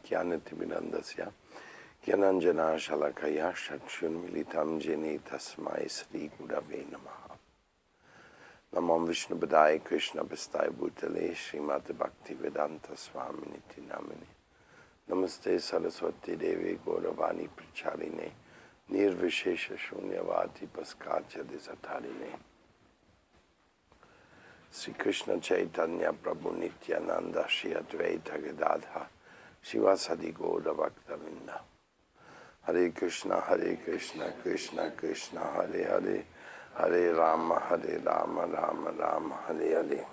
Jnanatimirandasya Jnananjana Shalakaya Chakshunmilitam Jene Tasmai Sri Gurave Namaha. Namam Vishnu Padaya Krishna Bhastai Bhutale Srimati Bhakti Vedanta Swami Niti Namini Namaste Saraswati Devi Gauravani Pracharine Nirvishesha Shunyavati Paskacha Desatarine Sri Krishna Chaitanya Prabhu Nityananda Shri Advaita Gadadha Shivasadi Gaura Bhaktavinda Hare Krishna Krishna Krishna Hare Hare Hare Rama Rama Rama Hare Hare.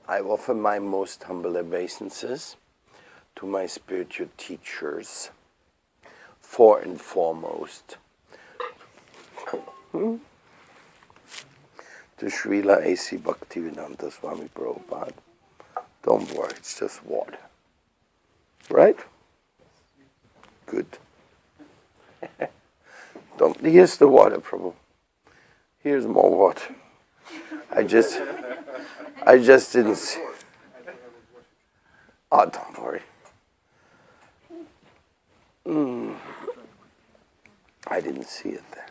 I offer my most humble obeisances to my spiritual teachers, for and foremost to Srila A.C. Bhaktivedanta Swami Prabhupada. Don't worry, it's just water. Right? Good. Here's the water, Prabhu. Here's more water. I just didn't see. Oh, don't worry. I didn't see it there.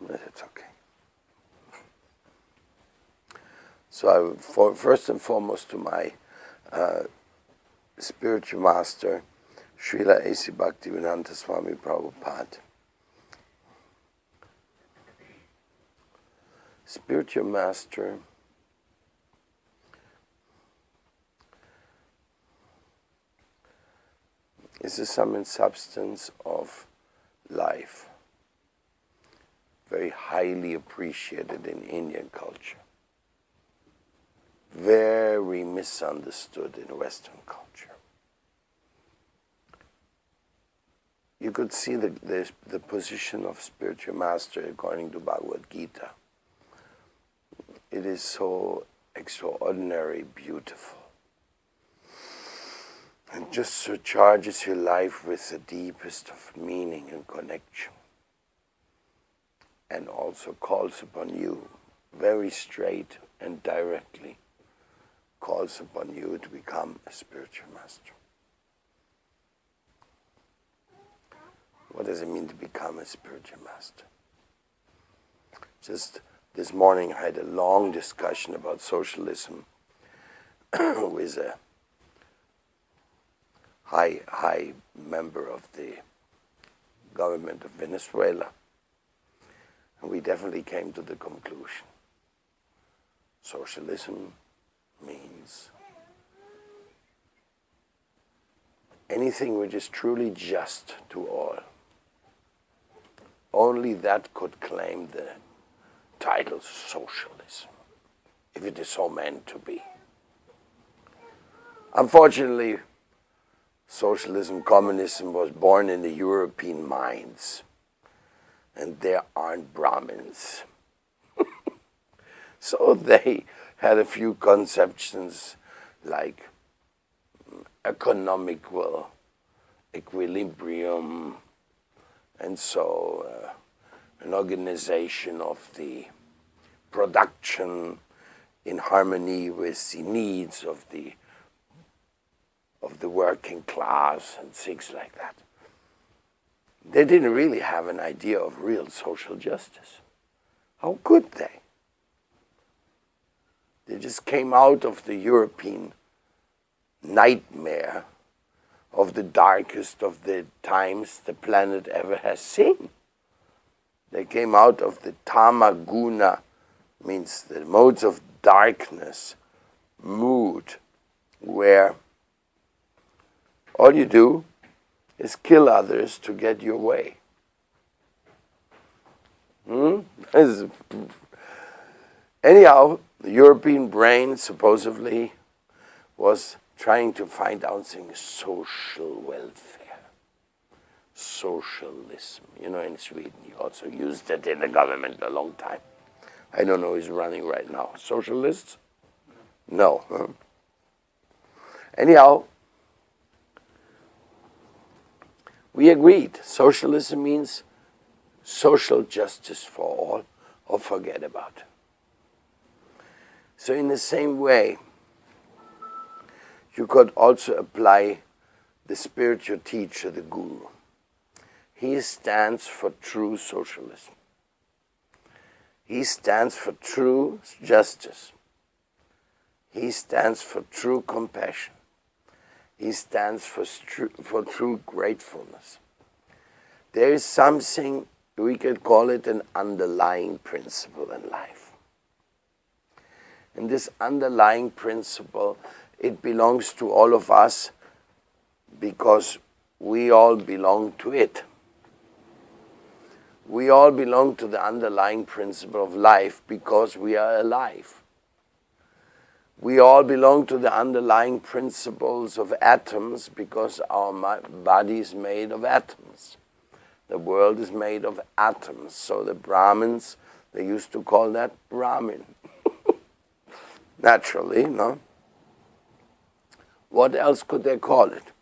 But it's okay. So first and foremost to my spiritual master, Srila A.C. Bhaktivedanta Swami Prabhupada. Spiritual master is the sum and substance of life, very highly appreciated in Indian culture, very misunderstood in Western culture. You could see the position of spiritual master according to Bhagavad Gita. It is so extraordinary, beautiful. And just surcharges your life with the deepest of meaning and connection. And also calls upon you very straight and directly, calls upon you to become a spiritual master. What does it mean to become a spiritual master? Just this morning I had a long discussion about socialism with a high member of the government of Venezuela. And we definitely came to the conclusion. Socialism means anything which is truly just to all. Only that could claim the title socialism, if it is so meant to be. Unfortunately, socialism, communism was born in the European minds, and there aren't Brahmins. So they had a few conceptions like economical equilibrium, and so an organization of the production in harmony with the needs of the working class and things like that. They didn't really have an idea of real social justice. How could they? They just came out of the European nightmare of the darkest of the times the planet ever has seen. They came out of the tamaguna, means the modes of darkness, mood, where all you do is kill others to get your way. Anyhow, the European brain supposedly was trying to find out things, social welfare, socialism. You know, in Sweden, you also used it in the government a long time. I don't know who's running right now. Socialists? No. Huh? Anyhow, we agreed. Socialism means social justice for all, or forget about it. So in the same way, you could also apply the spiritual teacher, the guru. He stands for true socialism. He stands for true justice. He stands for true compassion. He stands for true gratefulness. There is something, we could call it an underlying principle in life. And this underlying principle, it belongs to all of us because we all belong to it. We all belong to the underlying principle of life because we are alive. We all belong to the underlying principles of atoms because our body is made of atoms. The world is made of atoms. So the Brahmins, they used to call that Brahmin. Naturally, no? What else could they call it?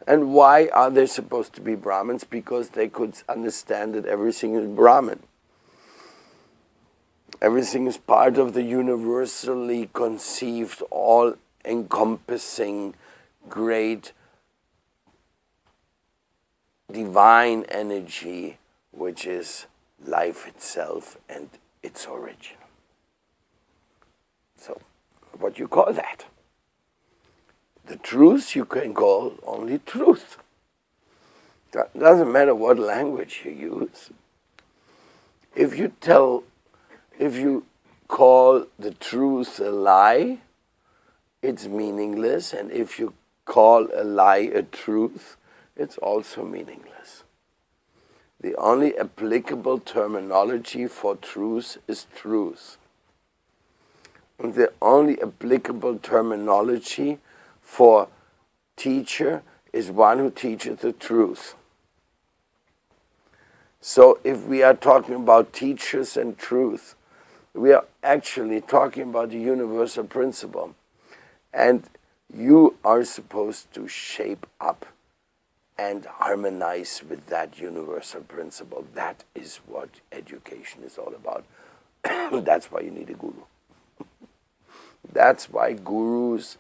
And why are they supposed to be Brahmins? Because they could understand that everything is Brahman. Everything is part of the universally conceived, all-encompassing, great, divine energy, which is life itself and its origin. So, what you call that? The truth you can call only truth. It doesn't matter what language you use. If you call the truth a lie, it's meaningless. And if you call a lie a truth, it's also meaningless. The only applicable terminology for truth is truth. And the only applicable terminology for teacher is one who teaches the truth. So if we are talking about teachers and truth, we are actually talking about the universal principle. And you are supposed to shape up and harmonize with that universal principle. That is what education is all about. That's why you need a guru. That's why gurus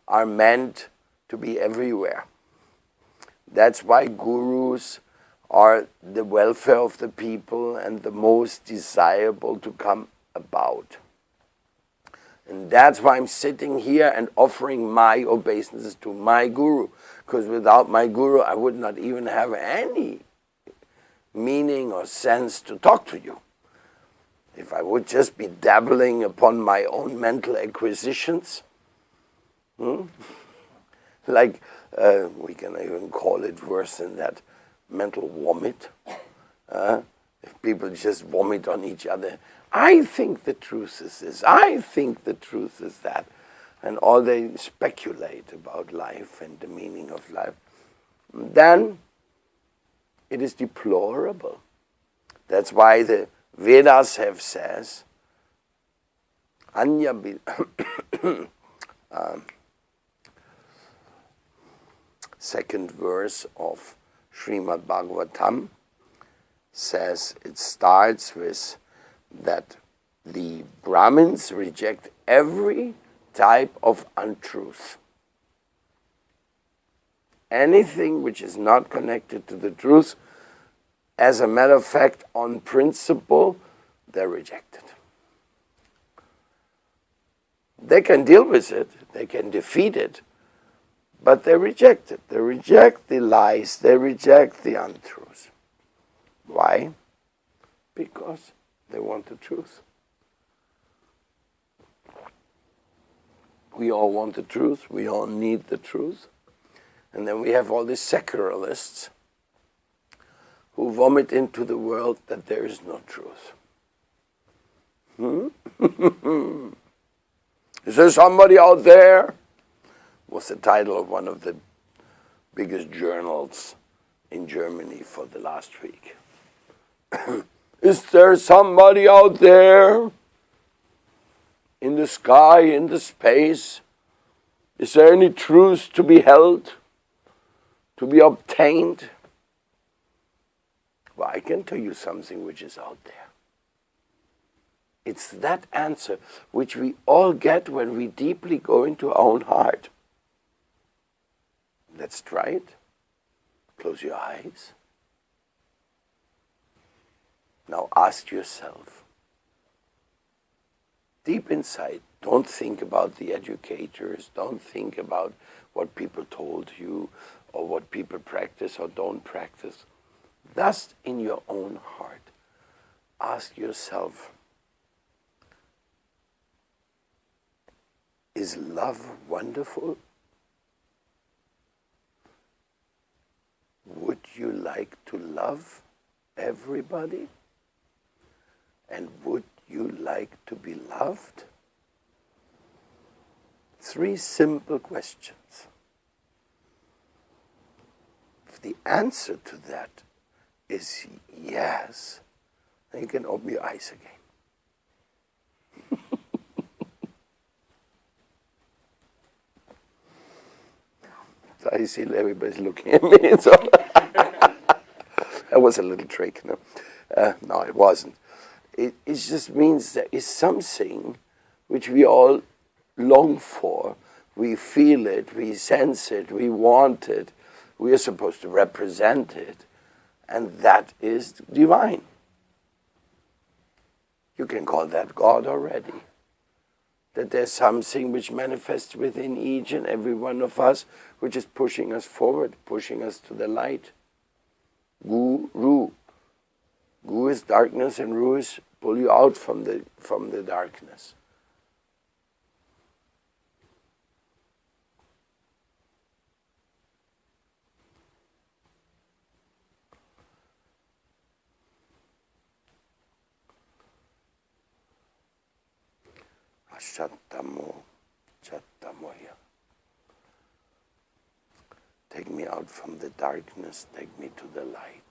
are meant to be everywhere. That's why gurus are the welfare of the people and the most desirable to come about. And that's why I'm sitting here and offering my obeisances to my guru, because without my guru I would not even have any meaning or sense to talk to you. If I would just be dabbling upon my own mental acquisitions, like we can even call it worse than that, mental vomit. If people just vomit on each other, I think the truth is this, I think the truth is that, and all they speculate about life and the meaning of life, then it is deplorable. That's why the Vedas have says, Anya second verse of Srimad Bhagavatam says, it starts with that the Brahmins reject every type of untruth. Anything which is not connected to the truth, as a matter of fact, on principle, they reject it. They can deal with it, they can defeat it, but they reject it. They reject the lies, they reject the untruths. Why? Because they want the truth. We all want the truth, we all need the truth. And then we have all these secularists who vomit into the world that there is no truth. Is there somebody out there? Was the title of one of the biggest journals in Germany for the last week. Is there somebody out there in the sky, in the space? Is there any truth to be held, to be obtained? Well, I can tell you something which is out there. It's that answer which we all get when we deeply go into our own heart. Let's try it. Close your eyes. Now ask yourself, deep inside, don't think about the educators, don't think about what people told you or what people practice or don't practice. Just in your own heart, ask yourself, is love wonderful? Would you like to love everybody? And would you like to be loved? 3 simple questions. If the answer to that is yes, then you can open your eyes again. So I see everybody's looking at me. So that was a little trick. No, no, it wasn't. It just means there is something which we all long for. We feel it, we sense it, we want it. We are supposed to represent it. And that is divine. You can call that God already. That there's something which manifests within each and every one of us, which is pushing us forward, pushing us to the light. Gu is darkness, and Ru is pull you out from the darkness. Chattamoya. Take me out from the darkness, take me to the light.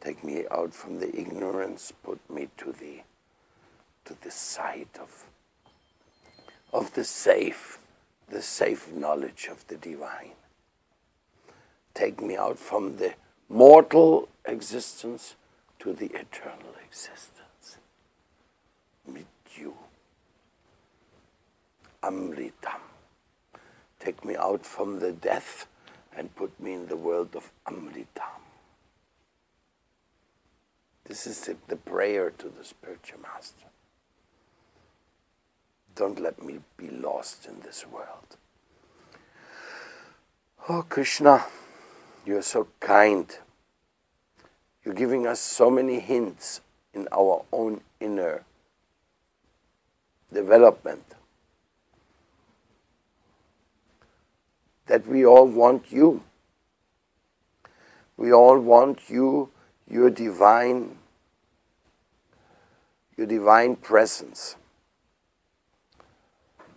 Take me out from the ignorance, put me to the sight of the safe knowledge of the divine. Take me out from the mortal existence to the eternal existence. With you. Amritam. Take me out from the death and put me in the world of Amritam. This is the prayer to the spiritual master. Don't let me be lost in this world. Oh Krishna, you are so kind. You're giving us so many hints in our own inner development that we all want you. We all want you, your divine presence.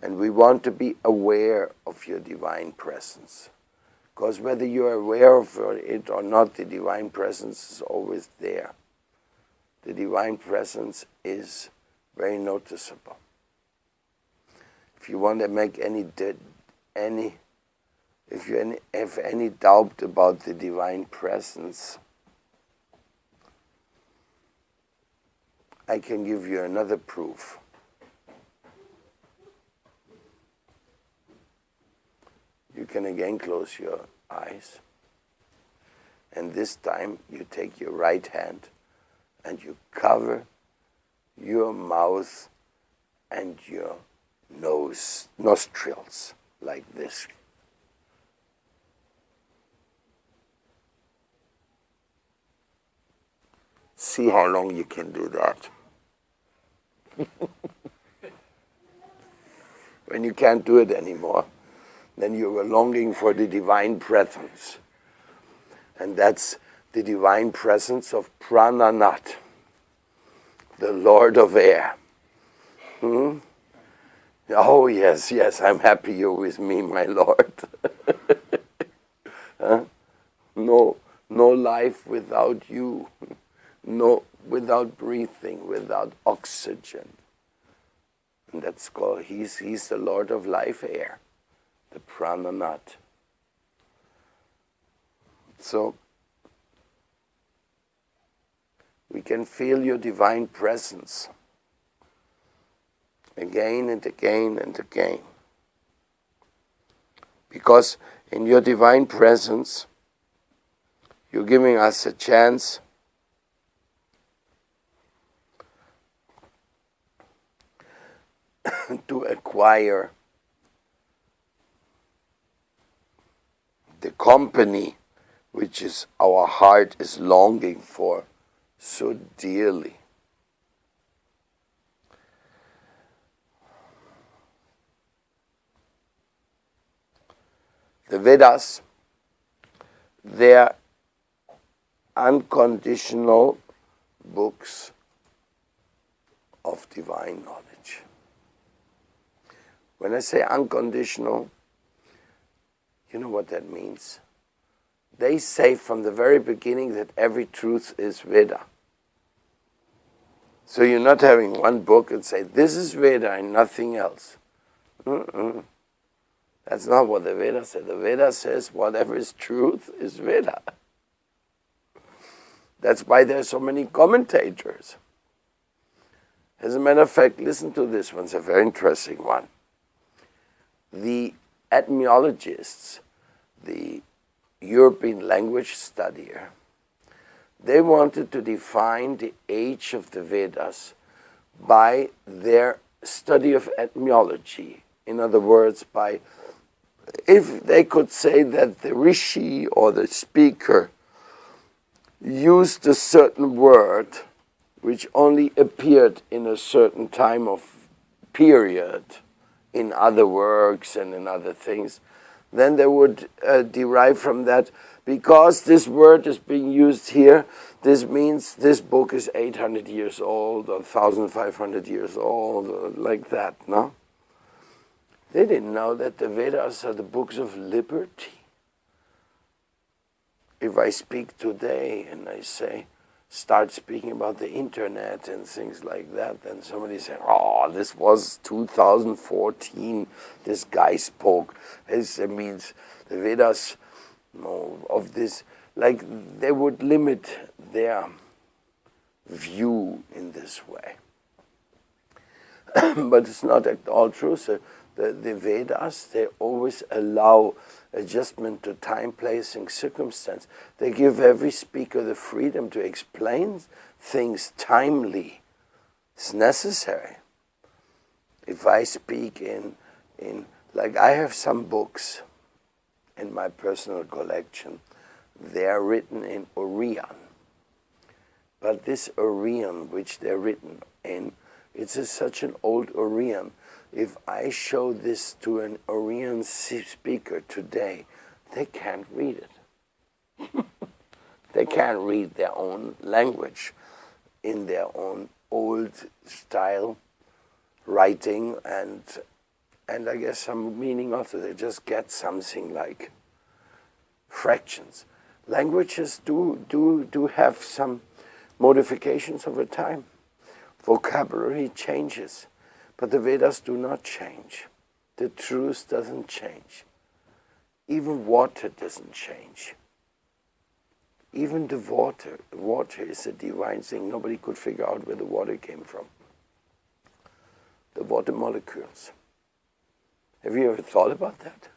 And we want to be aware of your divine presence. Because whether you're aware of it or not, the divine presence is always there. The divine presence is very noticeable. If you want to make if you have any doubt about the divine presence, I can give you another proof. You can again close your eyes, and this time you take your right hand and you cover your mouth and your nostrils like this. See how long you can do that. When you can't do it anymore, then you are longing for the divine presence. And that's the divine presence of Prananath, the Lord of Air. Oh, yes, I'm happy you're with me, my Lord. No life without you. no, without breathing, without oxygen. And that's called, he's the Lord of life air, the Prananat. So, we can feel your divine presence again and again and again. Because in your divine presence, you're giving us a chance to acquire the company which is our heart is longing for so dearly. The Vedas, they're unconditional books of divine knowledge. When I say unconditional, you know what that means? They say from the very beginning that every truth is Veda. So you're not having one book and say, this is Veda and nothing else. That's not what the Veda says. The Veda says whatever is truth is Veda. That's why there are so many commentators. As a matter of fact, listen to this one, it's a very interesting one. The etymologists, the European language studier, they wanted to define the age of the Vedas by their study of etymology. In other words, by if they could say that the rishi or the speaker used a certain word which only appeared in a certain time of period in other works and in other things, then they would derive from that, because this word is being used here, this means this book is 800 years old or 1,500 years old, or like that, no? They didn't know that the Vedas are the books of liberty. If I speak today and I say, start speaking about the internet and things like that, then somebody say, oh, this was 2014, this guy spoke. It means the Vedas of this, like they would limit their view in this way. But it's not at all true. So the Vedas, they always allow adjustment to time, place, and circumstance. They give every speaker the freedom to explain things timely. It's necessary. If I speak in like I have some books in my personal collection, they are written in Orion. But this Orion, which they're written in, it's such an old Orion. If I show this to an Orion speaker today, they can't read it. They can't read their own language in their own old style writing, and I guess some meaning also. They just get something like fractions. Languages do have some modifications over time. Vocabulary changes. But the Vedas do not change. The truth doesn't change. Even water doesn't change. Even the water is a divine thing. Nobody could figure out where the water came from. The water molecules. Have you ever thought about that?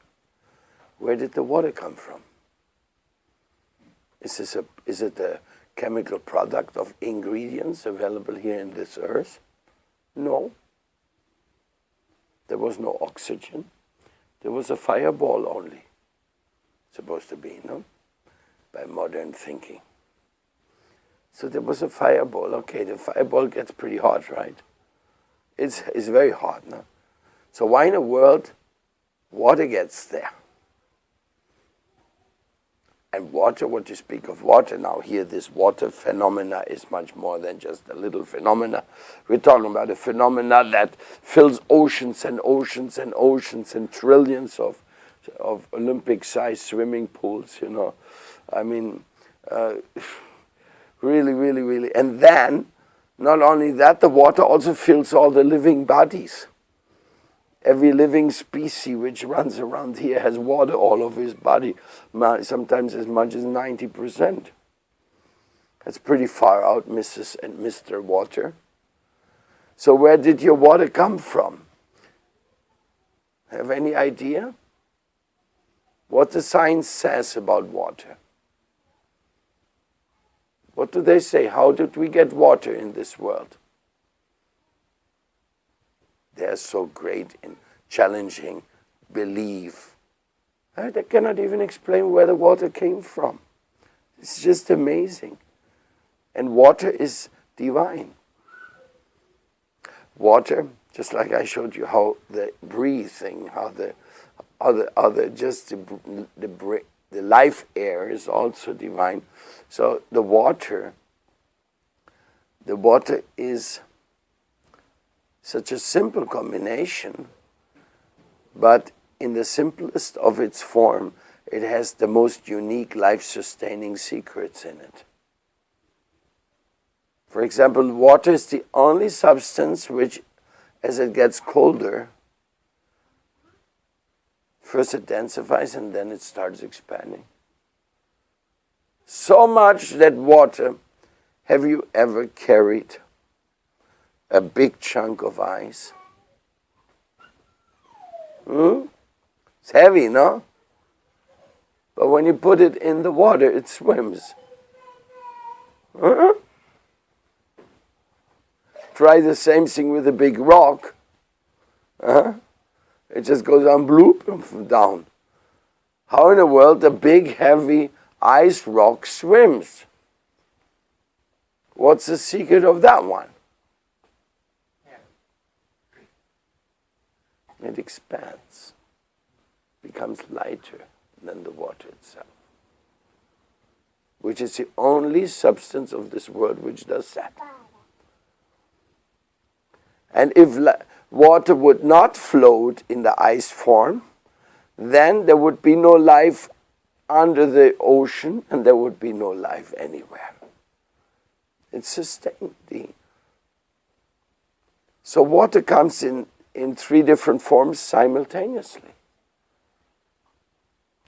Where did the water come from? Is it a chemical product of ingredients available here in this earth? No. There was no oxygen. There was a fireball only. Supposed to be, no? By modern thinking. So there was a fireball. Okay, the fireball gets pretty hot, right? It's very hot, no? So why in the world water gets there? And water, what you speak of water now, here this water phenomena is much more than just a little phenomena. We're talking about a phenomena that fills oceans and oceans and oceans and trillions of Olympic-sized swimming pools, you know. I mean, Really, really, really. And then, not only that, the water also fills all the living bodies. Every living species which runs around here has water all over his body, sometimes as much as 90%. That's pretty far out, Mrs. and Mr. Water. So where did your water come from? Have any idea? What the science says about water? What do they say? How did we get water in this world? They're so great in challenging belief. They cannot even explain where the water came from. It's just amazing. And water is divine. Water, just like I showed you how the breathing, how the life air is also divine. So the water is such a simple combination, but in the simplest of its form, it has the most unique life-sustaining secrets in it. For example, water is the only substance which, as it gets colder, first it densifies and then it starts expanding. So much that water, have you ever carried a big chunk of ice? It's heavy, no? But when you put it in the water, it swims. Try the same thing with a big rock. It just goes on bloop down. How in the world a big heavy ice rock swims? What's the secret of that one? It expands, becomes lighter than the water itself, which is the only substance of this world which does that. And if water would not float in the ice form, then there would be no life under the ocean and there would be no life anywhere. It's sustained. So water comes in three different forms simultaneously.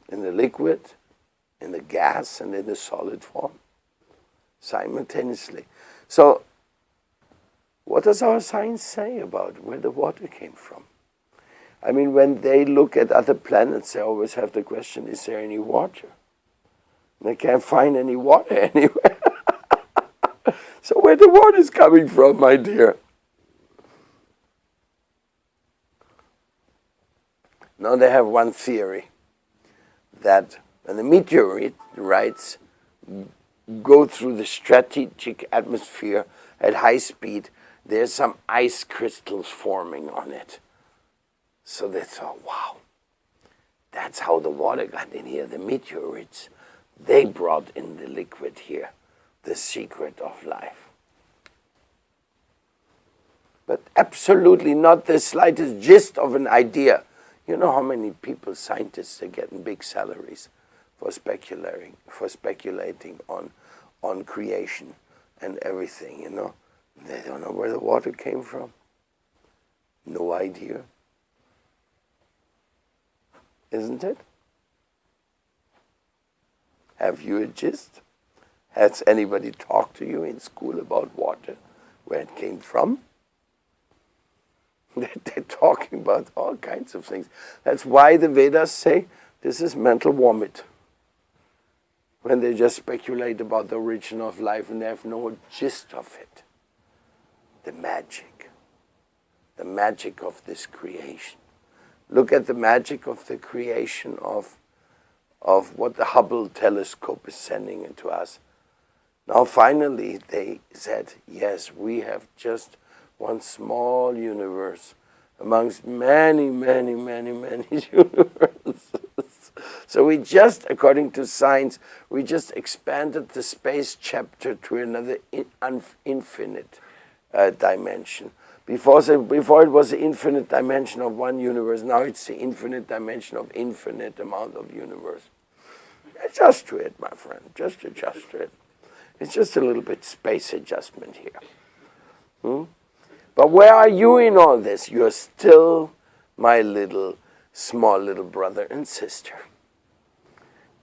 In the liquid, in the gas, and in the solid form. Simultaneously. So, what does our science say about where the water came from? I mean, when they look at other planets, they always have the question, is there any water? And they can't find any water anywhere. So where the water is coming from, my dear? Now they have one theory, that when the meteorites go through the strategic atmosphere at high speed, there's some ice crystals forming on it. So they thought, wow, that's how the water got in here. The meteorites, they brought in the liquid here, the secret of life. But absolutely not the slightest gist of an idea. You know how many people, scientists, are getting big salaries for speculating on creation and everything, you know. They don't know where the water came from. No idea. Isn't it? Have you a gist? Has anybody talked to you in school about water, where it came from? They're talking about all kinds of things. That's why the Vedas say this is mental vomit. When they just speculate about the origin of life and they have no gist of it. The magic of this creation. Look at the magic of the creation of what the Hubble telescope is sending into us. Now finally they said, yes, we have just one small universe amongst many, many, many, many universes. So we just, according to science, we just expanded the space chapter to another infinite dimension. Before it was the infinite dimension of one universe, now it's the infinite dimension of infinite amount of universe. Adjust to it, my friend, just adjust to it. It's just a little bit space adjustment here. But where are you in all this? You're still my small little brother and sister.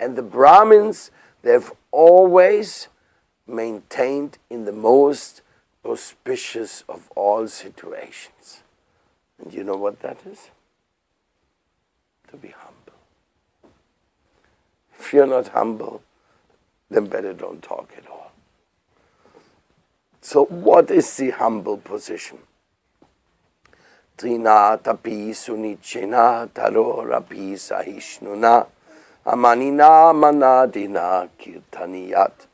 And the Brahmins, they've always maintained in the most auspicious of all situations. And you know what that is? To be humble. If you're not humble, then better don't talk at all. So what is the humble position? Trina tapi sunichena tarorapi sahishnuna amanina manadina kirtaniyat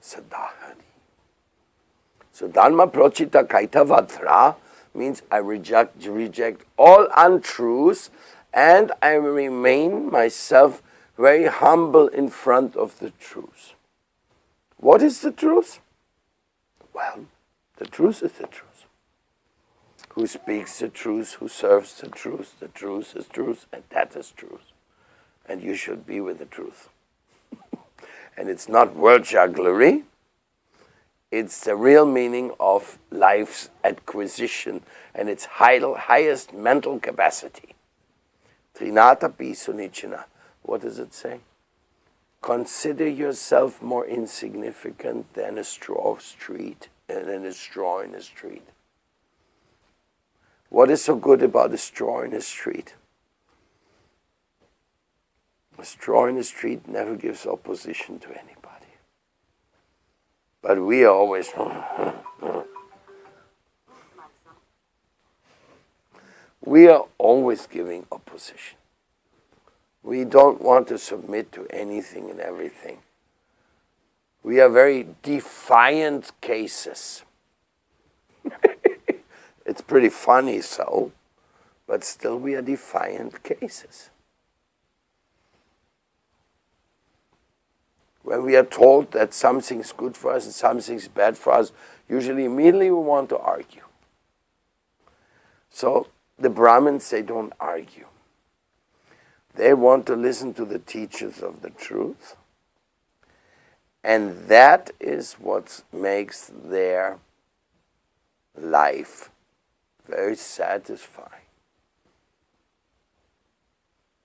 sadahari. So dharma prochita kaita vatra means I reject all untruths and I remain myself very humble in front of the truth. What is the truth? Well, the truth is the truth. Who speaks the truth, who serves the truth is truth, and that is truth. And you should be with the truth. And it's not word jugglery, it's the real meaning of life's acquisition and its highest mental capacity. Trinata pi sunichina. What does it say? Consider yourself more insignificant than a straw in a street. What is so good about a straw in a street? A straw in a street never gives opposition to anybody. But we are always giving opposition. We don't want to submit to anything and everything. We are very defiant cases. It's pretty funny so, but still we are defiant cases. When we are told that something's good for us and something's bad for us, usually immediately we want to argue. So the Brahmins, they don't argue. They want to listen to the teachers of the truth. And that is what makes their life very satisfying.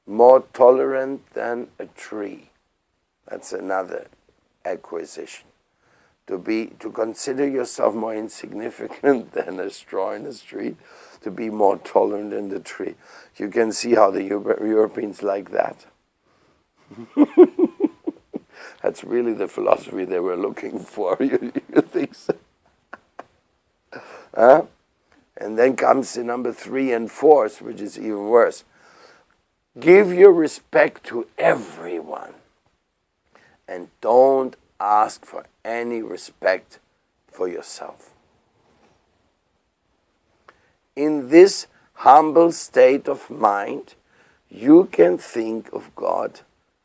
More tolerant than a tree. That's another acquisition. To consider yourself more insignificant than a straw in the street, to be more tolerant than the tree. You can see how the Europeans like that. That's really the philosophy they were looking for. You think so? And then comes the number 3 and 4, which is even worse. Give your respect to everyone. And don't ask for any respect for yourself. In this humble state of mind, you can think of God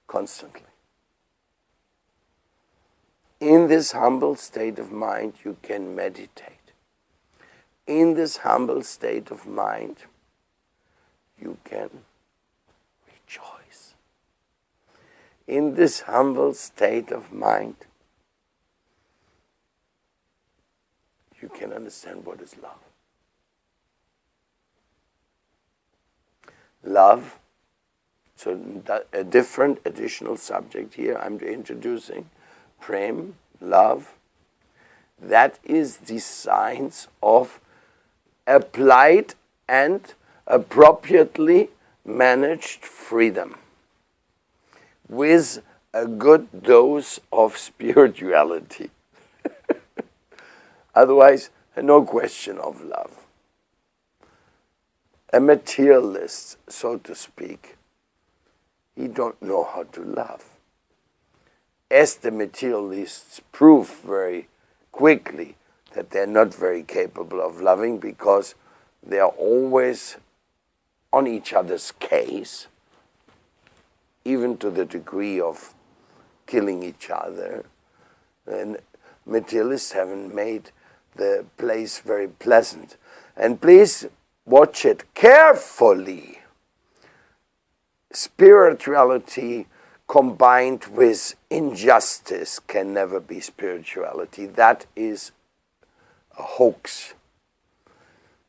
constantly. In this humble state of mind, you can meditate. In this humble state of mind, you can rejoice. In this humble state of mind, you can understand what is love. Love, so a different additional subject here I'm introducing, prem, love. That is the science of applied and appropriately managed freedom with a good dose of spirituality. Otherwise, no question of love. A materialist, so to speak, he don't know how to love. As the materialists prove very quickly that they're not very capable of loving because they are always on each other's case, even to the degree of killing each other. And materialists haven't made the place very pleasant. And please watch it carefully. Spirituality combined with injustice can never be spirituality. That is a hoax.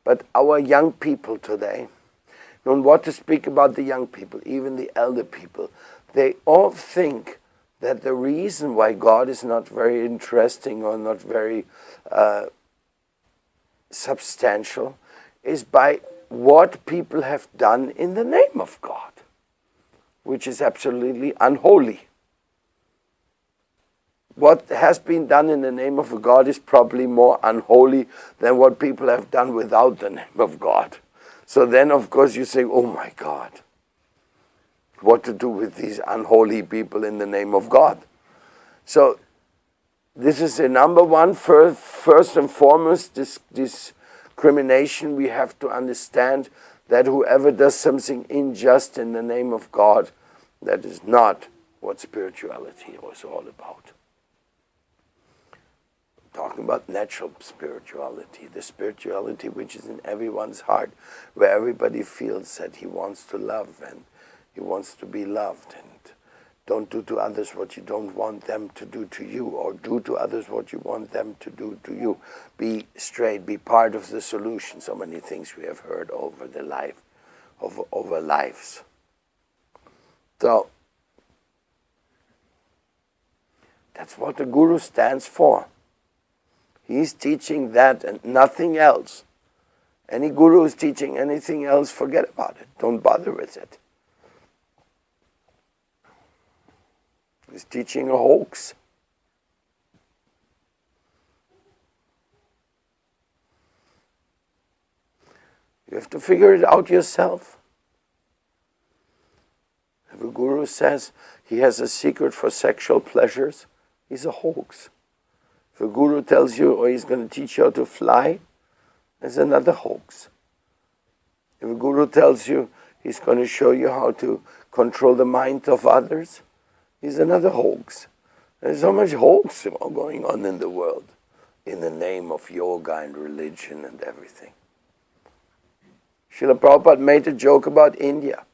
But our young people today, don't want to speak about the young people, even the elder people, they all think that the reason why God is not very interesting or not very substantial is by what people have done in the name of God, which is absolutely unholy. What has been done in the name of God is probably more unholy than what people have done without the name of God. So then, of course, you say, oh my God, what to do with these unholy people in the name of God? So this is the number one, first and foremost, this discrimination. We have to understand that whoever does something unjust in the name of God, that is not what spirituality was all about. Talking about natural spirituality, the spirituality which is in everyone's heart, where everybody feels that he wants to love and he wants to be loved, and don't do to others what you don't want them to do to you, or do to others what you want them to do to you. Be straight, be part of the solution. So many things we have heard over the life, over lives. So that's what the Guru stands for. He's teaching that and nothing else. Any Guru is teaching anything else, forget about it. Don't bother with it. He's teaching a hoax. You have to figure it out yourself. If a Guru says he has a secret for sexual pleasures, he's a hoax. If a Guru tells you, or he's going to teach you how to fly, that's another hoax. If a Guru tells you he's going to show you how to control the mind of others, he's another hoax. There's so much hoax going on in the world in the name of yoga and religion and everything. Srila Prabhupada made a joke about India.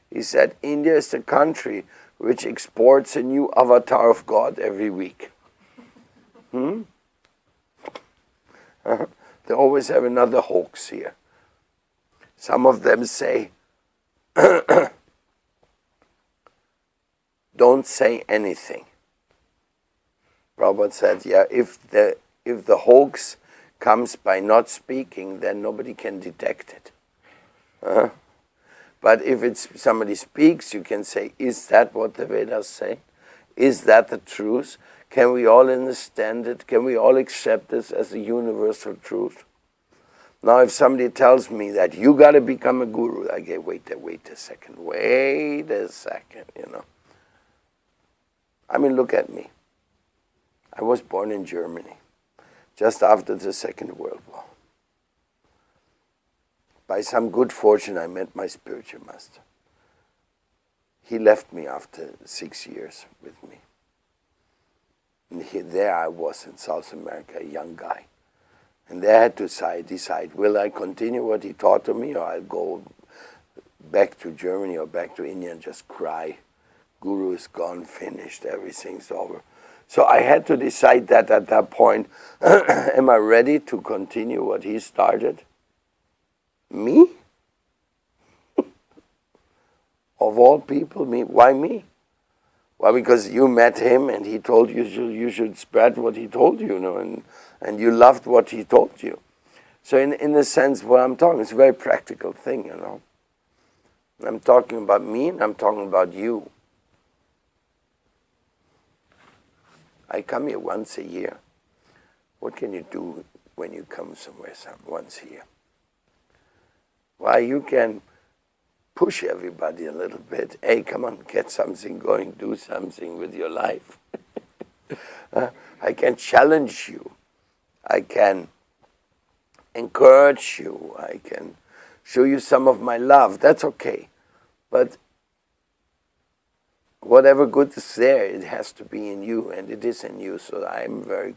He said, India is the country which exports a new avatar of God every week. They always have another hoax here. Some of them say, don't say anything. Prabhupada said, yeah, if the hoax comes by not speaking, then nobody can detect it. But if somebody speaks, you can say, is that what the Vedas say? Is that the truth? Can we all understand it? Can we all accept this as a universal truth? Now if somebody tells me that you got to become a guru, I go, wait a second, I mean, look at me. I was born in Germany, just after the Second World War. By some good fortune, I met my spiritual master. He left me after 6 years with me. And there I was in South America, a young guy. And there I had to decide, will I continue what he taught to me, or I'll go back to Germany or back to India and just cry. Guru is gone, finished, everything's over. So I had to decide that at that point, am I ready to continue what he started? Me? Of all people, me? Why me? Well, because you met him and he told you you should spread what he told you, and you loved what he told you. So in a sense, what I'm talking is a very practical thing, I'm talking about me and I'm talking about you. I come here once a year. What can you do when you come somewhere once a year? Well, you can push everybody a little bit. Hey, come on, get something going, do something with your life. I can challenge you. I can encourage you. I can show you some of my love. That's okay. But whatever good is there, it has to be in you, and it is in you. So I'm very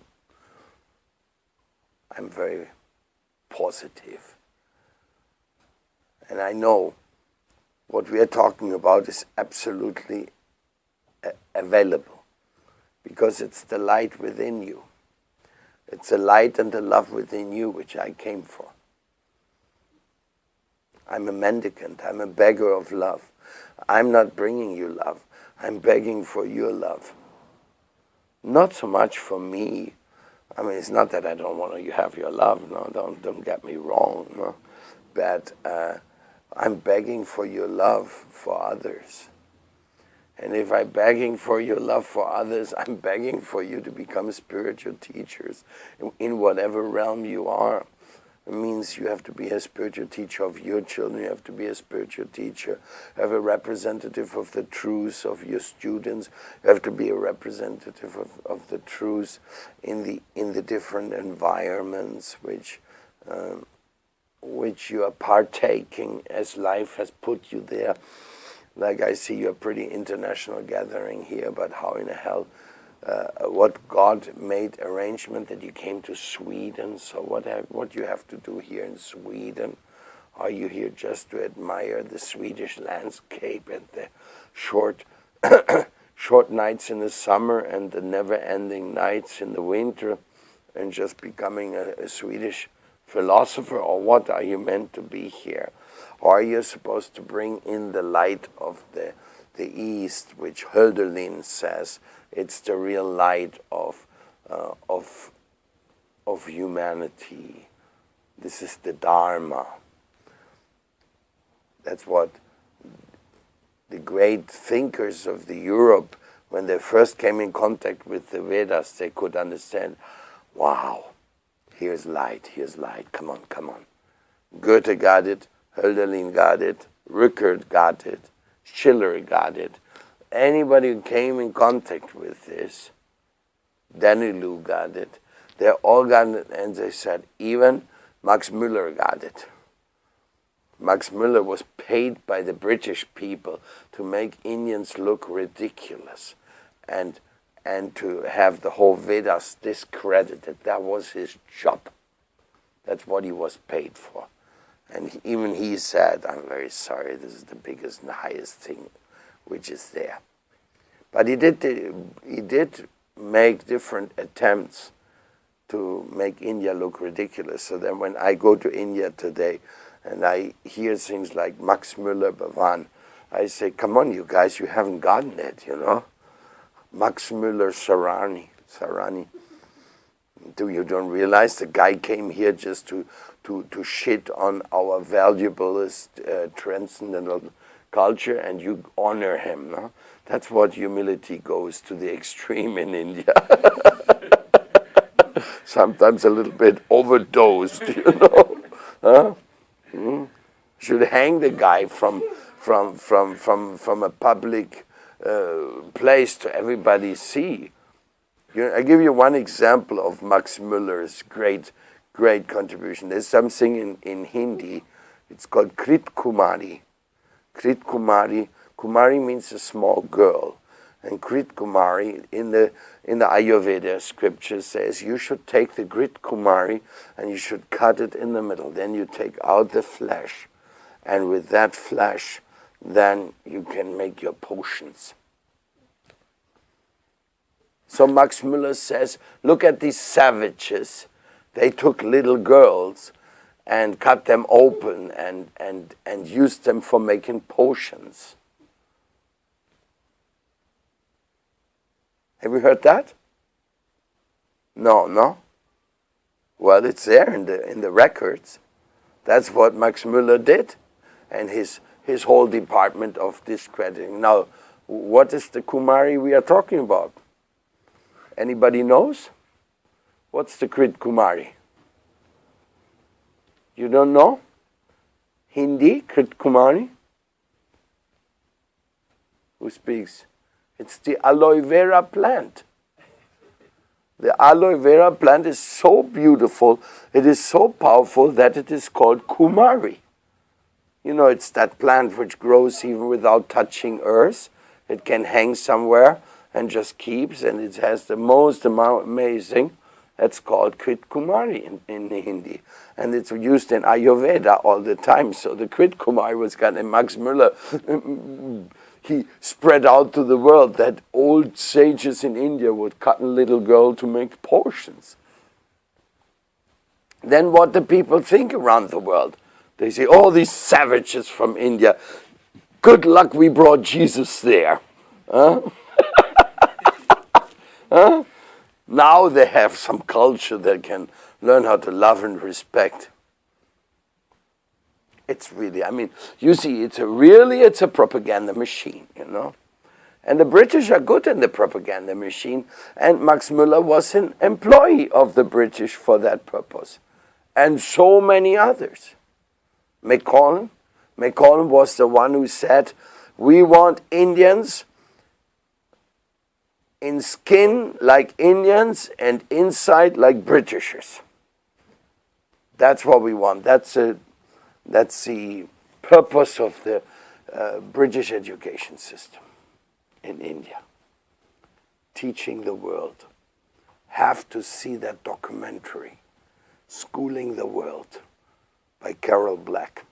positive. And I know what we are talking about is absolutely available, because it's the light within you. It's the light and the love within you which I came for. I'm a mendicant, I'm a beggar of love. I'm not bringing you love, I'm begging for your love. Not so much for me. I mean, it's not that I don't want you have your love, no, don't get me wrong, no. But I'm begging for your love for others. And if I'm begging for your love for others, I'm begging for you to become spiritual teachers in whatever realm you are. It means you have to be a spiritual teacher of your children, you have to be a spiritual teacher, have a representative of the truths of your students, you have to be a representative of the truths in the different environments which you are partaking as life has put you there. Like I see you're pretty international gathering here, but how in the hell, what God made arrangement that you came to Sweden, so what you have to do here in Sweden? Are you here just to admire the Swedish landscape and the short short nights in the summer and the never-ending nights in the winter and just becoming a Swedish philosopher, or what are you meant to be here? Or are you supposed to bring in the light of the East, which Hölderlin says it's the real light of humanity. This is the dharma. That's what the great thinkers of the Europe, when they first came in contact with the Vedas, they could understand, wow, here's light, come on. Goethe got it, Hölderlin got it, Rückert got it, Schiller got it. Anybody who came in contact with this, Danilou got it. They all got it, and they said, even Max Müller got it. Max Müller was paid by the British people to make Indians look ridiculous and to have the whole Vedas discredited. That was his job. That's what he was paid for. And even he said, I'm very sorry, this is the biggest and highest thing which is there. But he did make different attempts to make India look ridiculous. So then when I go to India today and I hear things like Max Müller Bhavan, I say, come on, you guys, you haven't gotten it, you know. Max Müller Sarani. You don't realize the guy came here just to shit on our valuablest transcendental culture, and you honor him, no? That's what humility goes to the extreme in India. Sometimes a little bit overdosed, you know. Huh? Should hang the guy from a public place to everybody see. I give you one example of Max Müller's great contribution. There's something in Hindi. It's called Krit Kumari. Krit Kumari. Kumari means a small girl, and Krit Kumari in the Ayurveda scripture says you should take the Krit Kumari and you should cut it in the middle. Then you take out the flesh, and with that flesh, then you can make your potions. So Max Müller says, look at these savages. They took little girls and cut them open and used them for making potions. Have you heard that? No? Well, it's there in the records. That's what Max Müller did, and his whole department of discrediting. Now, what is the Kumari we are talking about? Anybody knows? What's the Krit Kumari? You don't know? Hindi, Krit Kumari? Who speaks? It's the aloe vera plant. The aloe vera plant is so beautiful, it is so powerful that it is called Kumari. You know, it's that plant which grows even without touching earth. It can hang somewhere and just keeps, and it has the most amazing, that's called Krit Kumari in Hindi. And it's used in Ayurveda all the time. So the Krit Kumari was kind of Max Müller he spread out to the world that old sages in India would cut a little girl to make potions. Then what do people think around the world? They say, oh, these savages from India, good luck we brought Jesus there. Huh? Huh? Now they have some culture that can learn how to love and respect. It's really, you see, it's a propaganda machine, And the British are good in the propaganda machine, and Max Müller was an employee of the British for that purpose. And so many others. Macaulay was the one who said, we want Indians in skin like Indians and inside like Britishers. That's what we want. That's the purpose of the British education system in India. Teaching the world. Have to see that documentary, Schooling the World, by Carol Black.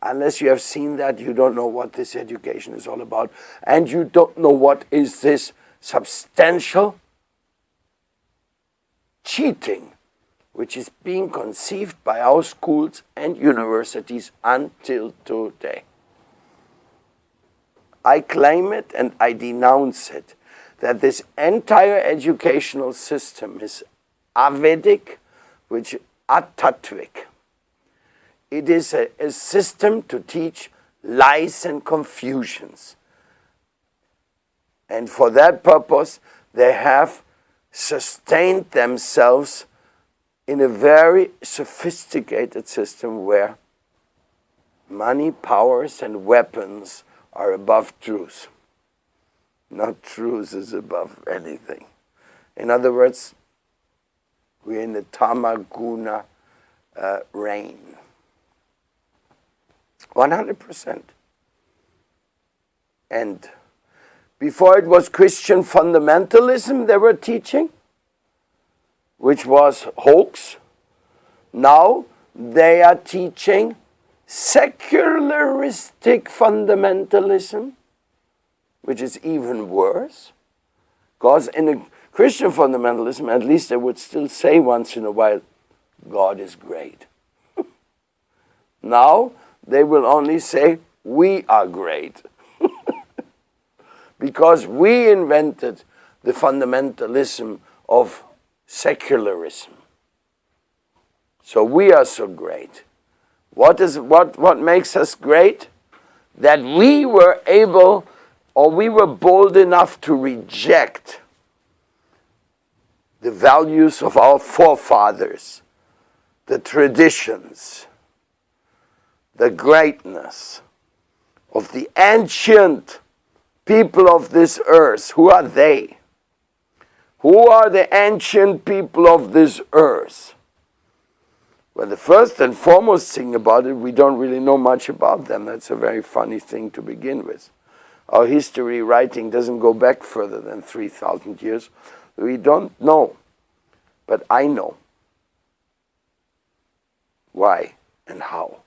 Unless you have seen that, you don't know what this education is all about. And you don't know what is this substantial cheating, which is being conceived by our schools and universities until today. I claim it and I denounce it, that this entire educational system is Avedic, which is atatvik. It is a system to teach lies and confusions. And for that purpose, they have sustained themselves in a very sophisticated system where money, powers, and weapons are above truth. Not truth is above anything. In other words, we're in the Tamaguna reign. 100%. And before it was Christian fundamentalism they were teaching, which was hoax. Now they are teaching secularistic fundamentalism, which is even worse. Because in a Christian fundamentalism, at least they would still say once in a while, God is great. Now they will only say, we are great. Because we invented the fundamentalism of secularism. So we are so great. What makes us great? That we were able, or we were bold enough to reject the values of our forefathers, the traditions, the greatness of the ancient people of this earth. Who are they? Who are the ancient people of this earth? Well, the first and foremost thing about it, we don't really know much about them. That's a very funny thing to begin with. Our history writing doesn't go back further than 3,000 years. We don't know, but I know. Why and how?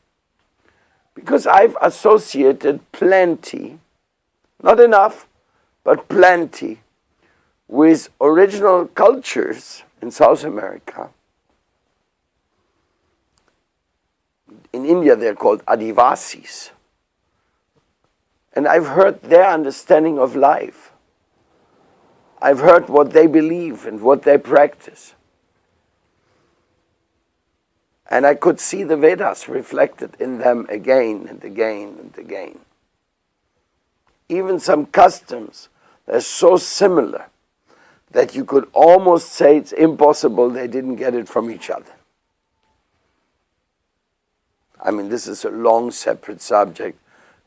Because I've associated plenty, not enough, but plenty, with original cultures in South America. In India they're called Adivasis. And I've heard their understanding of life. I've heard what they believe and what they practice. And I could see the Vedas reflected in them again and again and again. Even some customs, they're so similar that you could almost say it's impossible they didn't get it from each other. I mean, this is a long separate subject.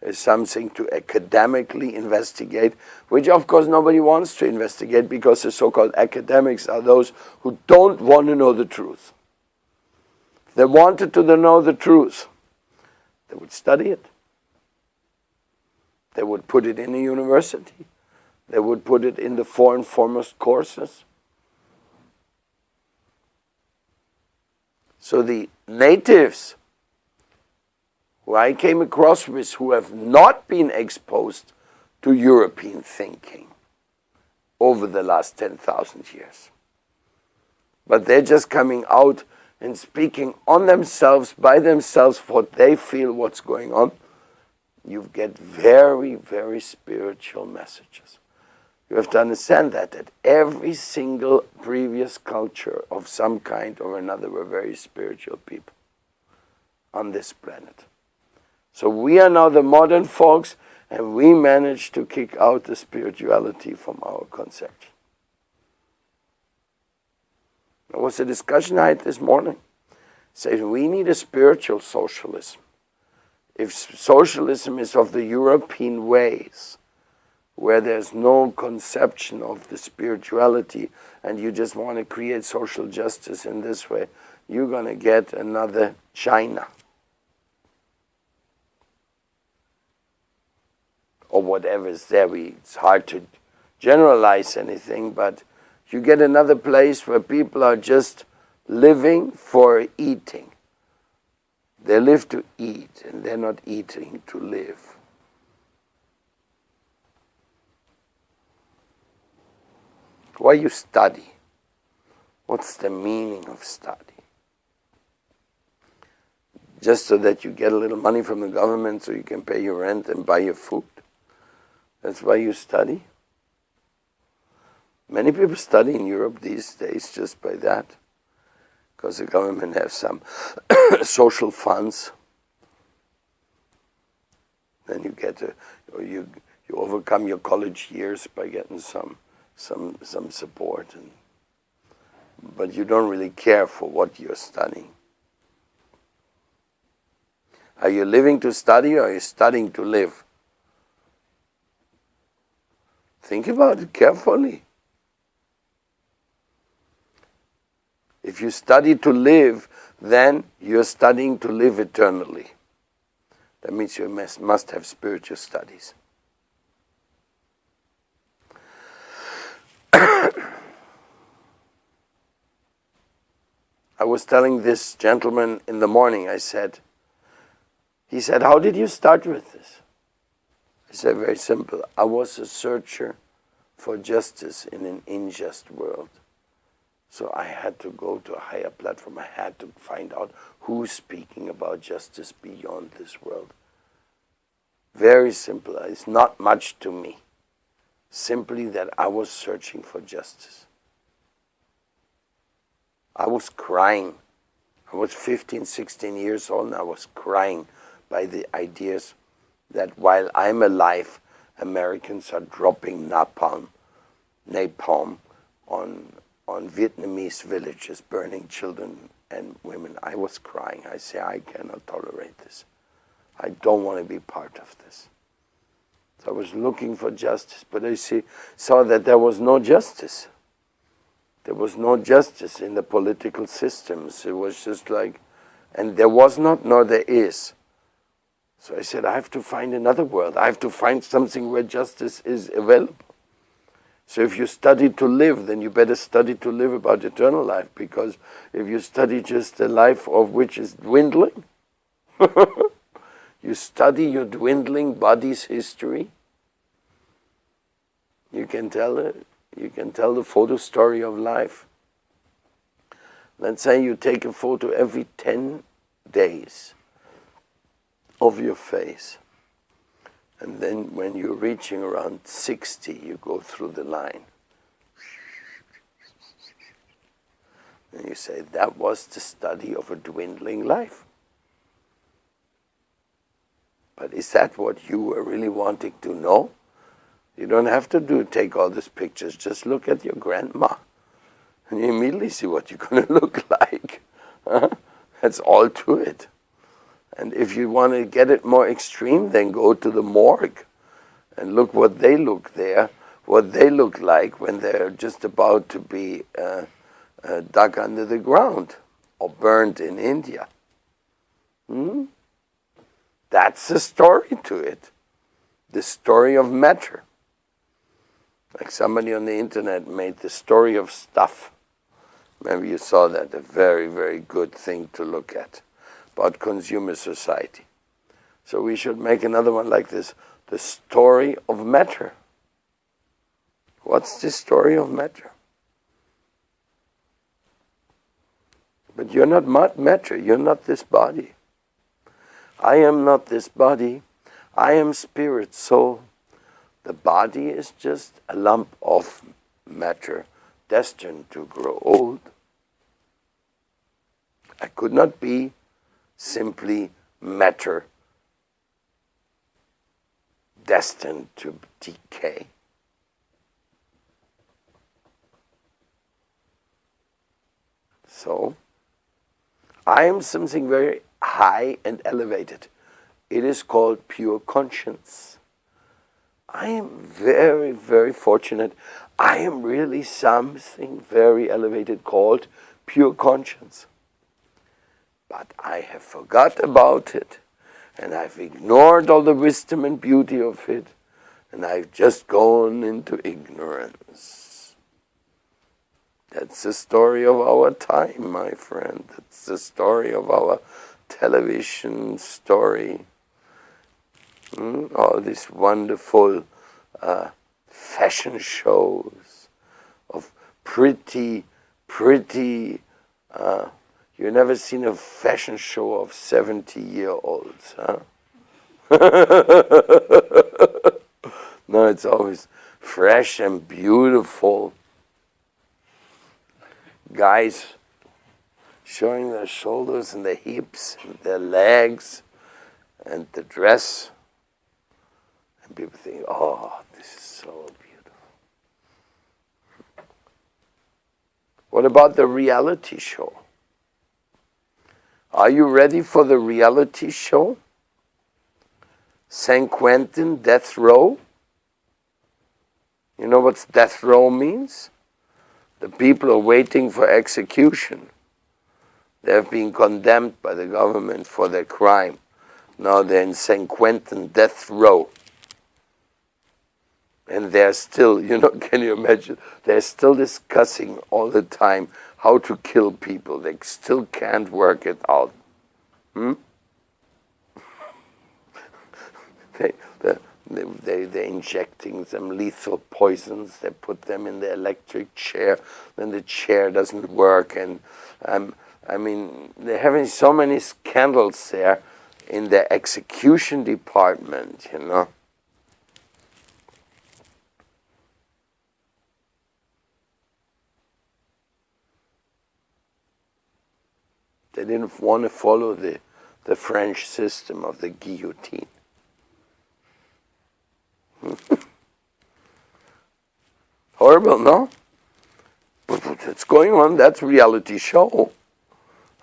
It's something to academically investigate, which of course nobody wants to investigate because the so-called academics are those who don't want to know the truth. If they wanted to know the truth, they would study it. They would put it in a university. They would put it in the foreign foremost courses. So the natives who I came across with who have not been exposed to European thinking over the last 10,000 years. But they're just coming out and speaking on themselves, by themselves, what they feel, what's going on. You get very, very spiritual messages. You have to understand that every single previous culture of some kind or another were very spiritual people on this planet. So we are now the modern folks, and we managed to kick out the spirituality from our conception. There was a discussion I had this morning, saying we need a spiritual socialism. If socialism is of the European ways, where there's no conception of the spirituality, and you just want to create social justice in this way, you're going to get another China. Or whatever is there. It's hard to generalize anything, but you get another place where people are just living for eating. They live to eat, and they're not eating to live. Why you study? What's the meaning of study? Just so that you get a little money from the government so you can pay your rent and buy your food? That's why you study? Many people study in Europe these days just by that, because the government has some social funds. Then you get you overcome your college years by getting some support, but you don't really care for what you're studying. Are you living to study, or are you studying to live? Think about it carefully. If you study to live, then you're studying to live eternally. That means you must have spiritual studies. I was telling this gentleman in the morning, he said, how did you start with this? I said, very simple. I was a searcher for justice in an unjust world. So I had to go to a higher platform. I had to find out who's speaking about justice beyond this world. Very simple. It's not much to me. Simply that I was searching for justice. I was crying. I was 15, 16 years old, and I was crying by the ideas that while I'm alive, Americans are dropping napalm on Vietnamese villages, burning children and women. I was crying. I say, I cannot tolerate this. I don't want to be part of this. So I was looking for justice, but I saw that there was no justice. There was no justice in the political systems. It was just like, and there was not, nor there is. So I said, I have to find another world. I have to find something where justice is available. So if you study to live, then you better study to live about eternal life, because if you study just the life of which is dwindling, you study your dwindling body's history, you can tell the photo story of life. Let's say you take a photo every 10 days of your face. And then when you're reaching around 60, you go through the line. And you say, that was the study of a dwindling life. But is that what you were really wanting to know? You don't have to take all these pictures. Just look at your grandma. And you immediately see what you're going to look like. That's all to it. And if you want to get it more extreme, then go to the morgue and look what they look there, what they look like when they're just about to be dug under the ground or burned in India. That's the story to it. The story of matter. Like somebody on the internet made the story of stuff. Maybe you saw that, a very, very good thing to look at. About consumer society. So we should make another one like this. The story of matter. What's the story of matter? But you're not matter, you're not this body. I am not this body. I am spirit, soul. The body is just a lump of matter destined to grow old. I could not be simply matter destined to decay. So, I am something very high and elevated. It is called pure conscience. I am very, very fortunate. I am really something very elevated called pure conscience. But I have forgot about it, and I've ignored all the wisdom and beauty of it, and I've just gone into ignorance. That's the story of our time, my friend. That's the story of our television story. All these wonderful fashion shows of pretty, you've never seen a fashion show of 70-year-olds, huh? No, it's always fresh and beautiful. Guys showing their shoulders and their hips and their legs and the dress. And people think, oh, this is so beautiful. What about the reality show? Are you ready for the reality show? San Quentin, death row. You know what death row means? The people are waiting for execution. They have been condemned by the government for their crime. Now they're in San Quentin, death row. And they're still, can you imagine? They're still discussing all the time how to kill people. They still can't work it out. They're injecting some lethal poisons. They put them in the electric chair. Then the chair doesn't work. And they're having so many scandals there in the execution department, They didn't want to follow the French system of the guillotine. Horrible, no? But what's going on? That's reality show.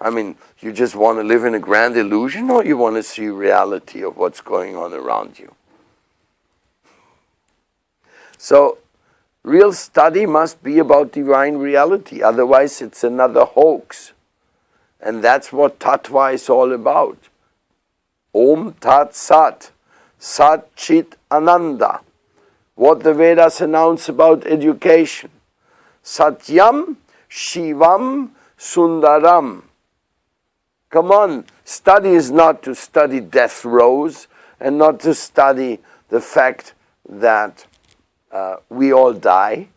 You just want to live in a grand illusion, or you want to see reality of what's going on around you? So, real study must be about divine reality, otherwise it's another hoax. And that's what Tattva is all about. Om Tat Sat, Sat Chit Ananda. What the Vedas announce about education. Satyam, Shivam, Sundaram. Come on, study is not to study death rows and not to study the fact that we all die.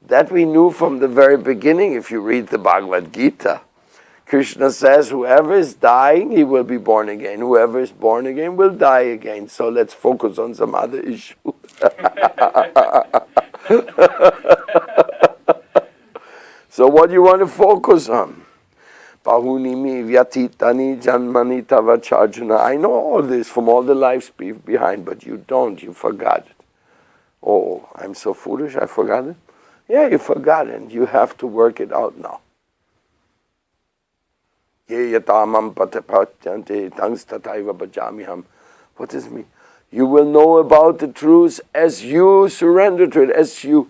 That we knew from the very beginning if you read the Bhagavad Gita. Krishna says, whoever is dying, he will be born again. Whoever is born again will die again. So let's focus on some other issue. So what do you want to focus on? Bahunimi vyatitani janmani tavacharjuna. I know all this from all the lives behind, but you don't. You forgot it. Oh, I'm so foolish, I forgot it? Yeah, you forgot it. You have to work it out now. What does it mean? You will know about the truth as you surrender to it, as you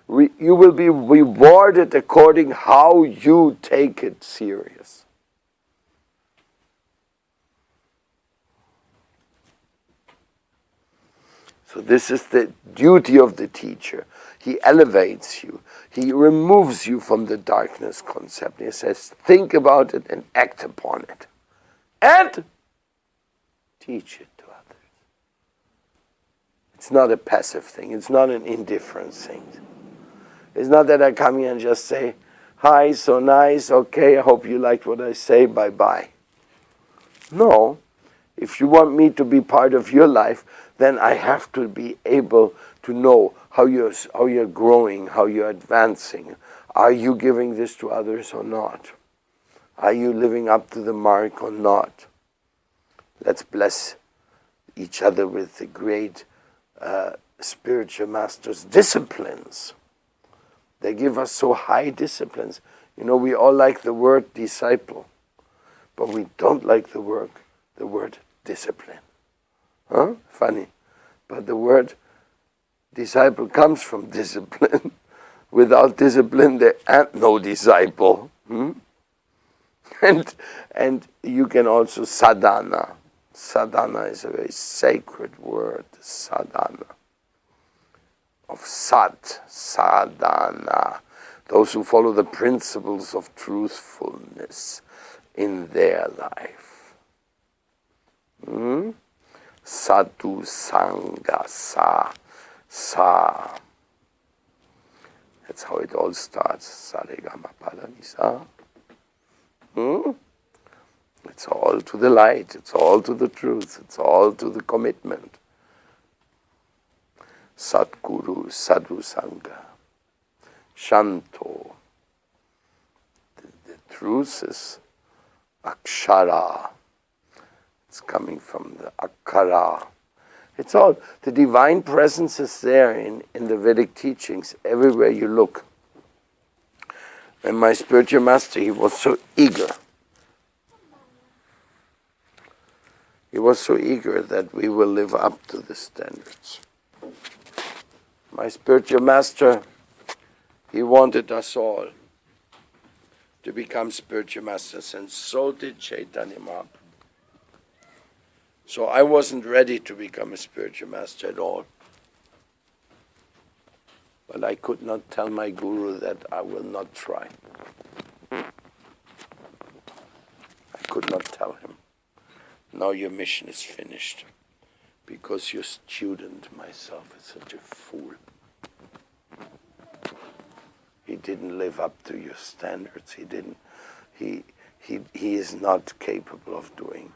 will be rewarded according how you take it serious. So this is the duty of the teacher. He elevates you. He removes you from the darkness concept. He says, think about it and act upon it. And teach it to others. It's not a passive thing. It's not an indifference thing. It's not that I come here and just say, hi, so nice, okay, I hope you liked what I say, bye-bye. No, if you want me to be part of your life, then I have to be able to know how you're growing, how you're advancing. Are you giving this to others or not? Are you living up to the mark or not? Let's bless each other with the great spiritual masters' disciplines. They give us so high disciplines. You know, we all like the word disciple, but we don't like the word discipline. Huh? Funny. But the word disciple comes from discipline. Without discipline, there ain't no disciple. And you can also sadhana. Sadhana is a very sacred word, sadhana. Of sat, sadhana. Those who follow the principles of truthfulness in their life. Sadhu sangha sa. That's how it all starts. Saregama padanisa. It's all to the light. It's all to the truth. It's all to the commitment. Satguru, Sadhu Sangha, Shanto. The truth is Akshara. It's coming from the Akara. It's all, the divine presence is there in the Vedic teachings, everywhere you look. And my spiritual master, he was so eager. He was so eager that we will live up to the standards. My spiritual master, he wanted us all to become spiritual masters, and so did Chaitanya Mahaprabhu. So I wasn't ready to become a spiritual master at all. But I could not tell my guru that I will not try. I could not tell him, now your mission is finished, because your student, myself, is such a fool. He didn't live up to your standards. He is not capable of doing.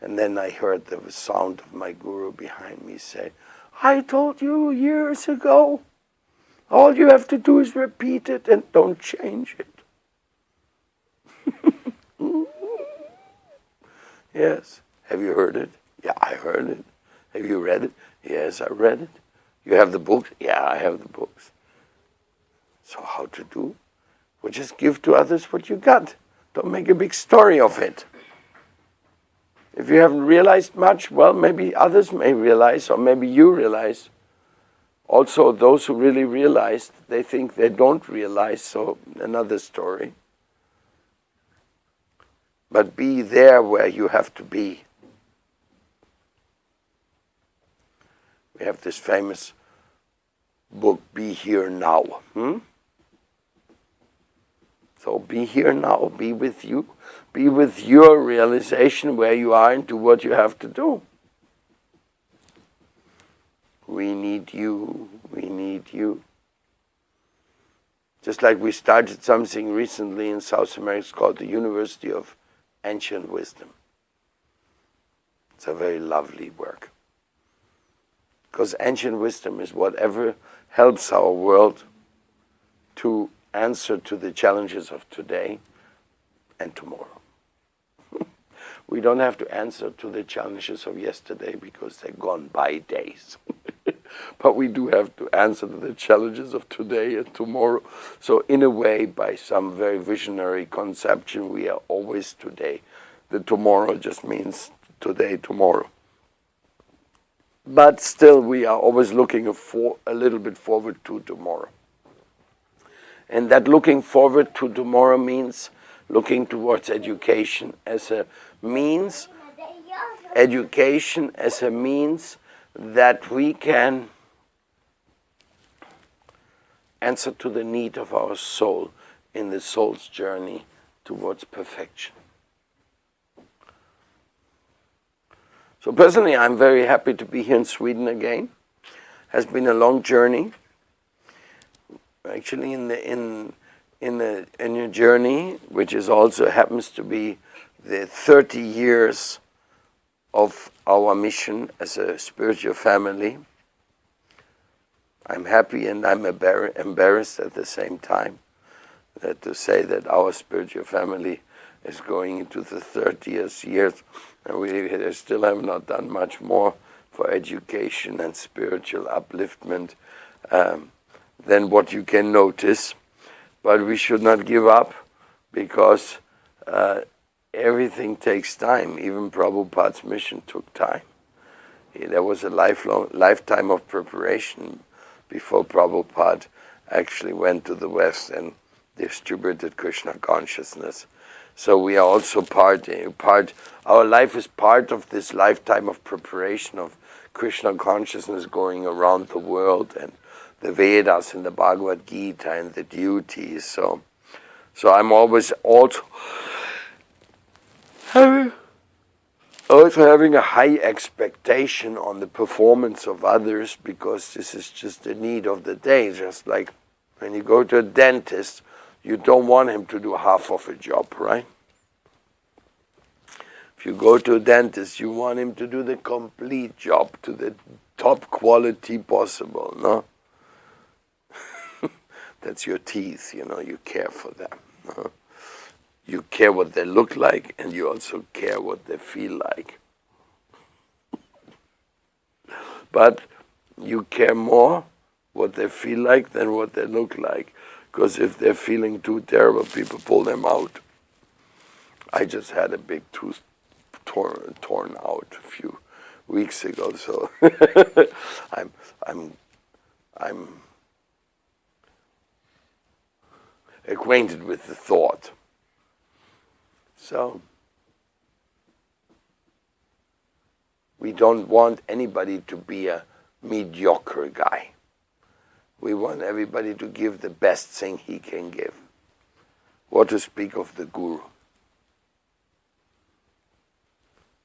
And then I heard the sound of my guru behind me say, I told you years ago, all you have to do is repeat it and don't change it. Yes. Have you heard it? Yeah, I heard it. Have you read it? Yes, I read it. You have the books? Yeah, I have the books. So how to do? Well, just give to others what you got. Don't make a big story of it. If you haven't realized much, well, maybe others may realize, or maybe you realize. Also, those who really realized, they think they don't realize, so another story. But be there where you have to be. We have this famous book, Be Here Now. So be here now, be with you, be with your realization where you are and do what you have to do. We need you, we need you. Just like we started something recently in South America called the University of Ancient Wisdom. It's a very lovely work. Because ancient wisdom is whatever helps our world to answer to the challenges of today and tomorrow. We don't have to answer to the challenges of yesterday because they're gone by days. But we do have to answer to the challenges of today and tomorrow. So in a way, by some very visionary conception, we are always today. The tomorrow just means today, tomorrow. But still, we are always looking a little bit forward to tomorrow. And that looking forward to tomorrow means looking towards education as a means that we can answer to the need of our soul in the soul's journey towards perfection. So personally, I'm very happy to be here in Sweden again. has been a long journey. Actually, in a journey which is also happens to be the 30 years of our mission as a spiritual family. I'm happy and I'm embarrassed at the same time to say that our spiritual family is going into the 30th years, and we still have not done much more for education and spiritual upliftment than what you can notice. But we should not give up, because everything takes time. Even Prabhupada's mission took time. There was a lifetime of preparation before Prabhupada actually went to the West and distributed Krishna consciousness. So we are also part, our life is part of this lifetime of preparation of Krishna consciousness going around the world, and the Vedas and the Bhagavad Gita and the duties. So I'm always also having a high expectation on the performance of others, because this is just the need of the day. Just like when you go to a dentist, you don't want him to do half of a job, right? If you go to a dentist, you want him to do the complete job to the top quality possible, no? That's your teeth, you care for them. No? You care what they look like, and you also care what they feel like. But you care more what they feel like than what they look like. Because if they're feeling too terrible, people pull them out. I just had a big tooth torn out a few weeks ago, so I'm acquainted with the thought. So we don't want anybody to be a mediocre guy. We want everybody to give the best thing he can give. What to speak of the guru.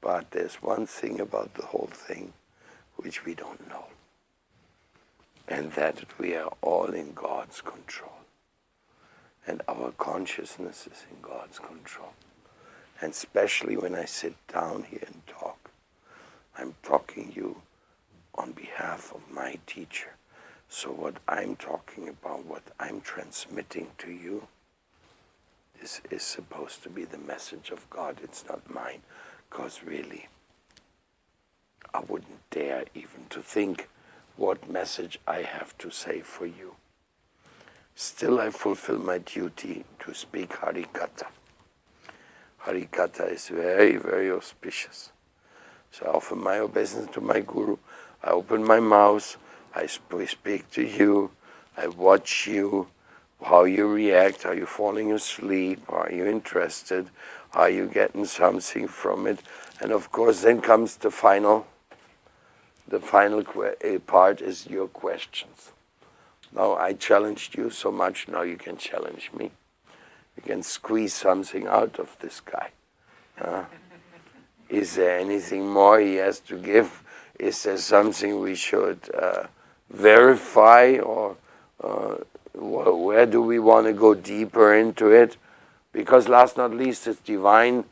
But there's one thing about the whole thing which we don't know. And that we are all in God's control. And our consciousness is in God's control. And especially when I sit down here and talk, I'm talking you on behalf of my teacher. So what I'm talking about, what I'm transmitting to you, this is supposed to be the message of God. It's not mine, because really, I wouldn't dare even to think what message I have to say for you. Still, I fulfill my duty to speak Harikatha. Harikatha is very, very auspicious. So I offer my obeisance to my Guru. I open my mouth. I speak to you. I watch you, how you react. Are you falling asleep? Are you interested? Are you getting something from it? And of course, then comes the final part is your questions. Now I challenged you so much, now you can challenge me. You can squeeze something out of this guy. Is there anything more he has to give? Is there something we should verify, or where do we want to go deeper into it? Because last not least, it's divine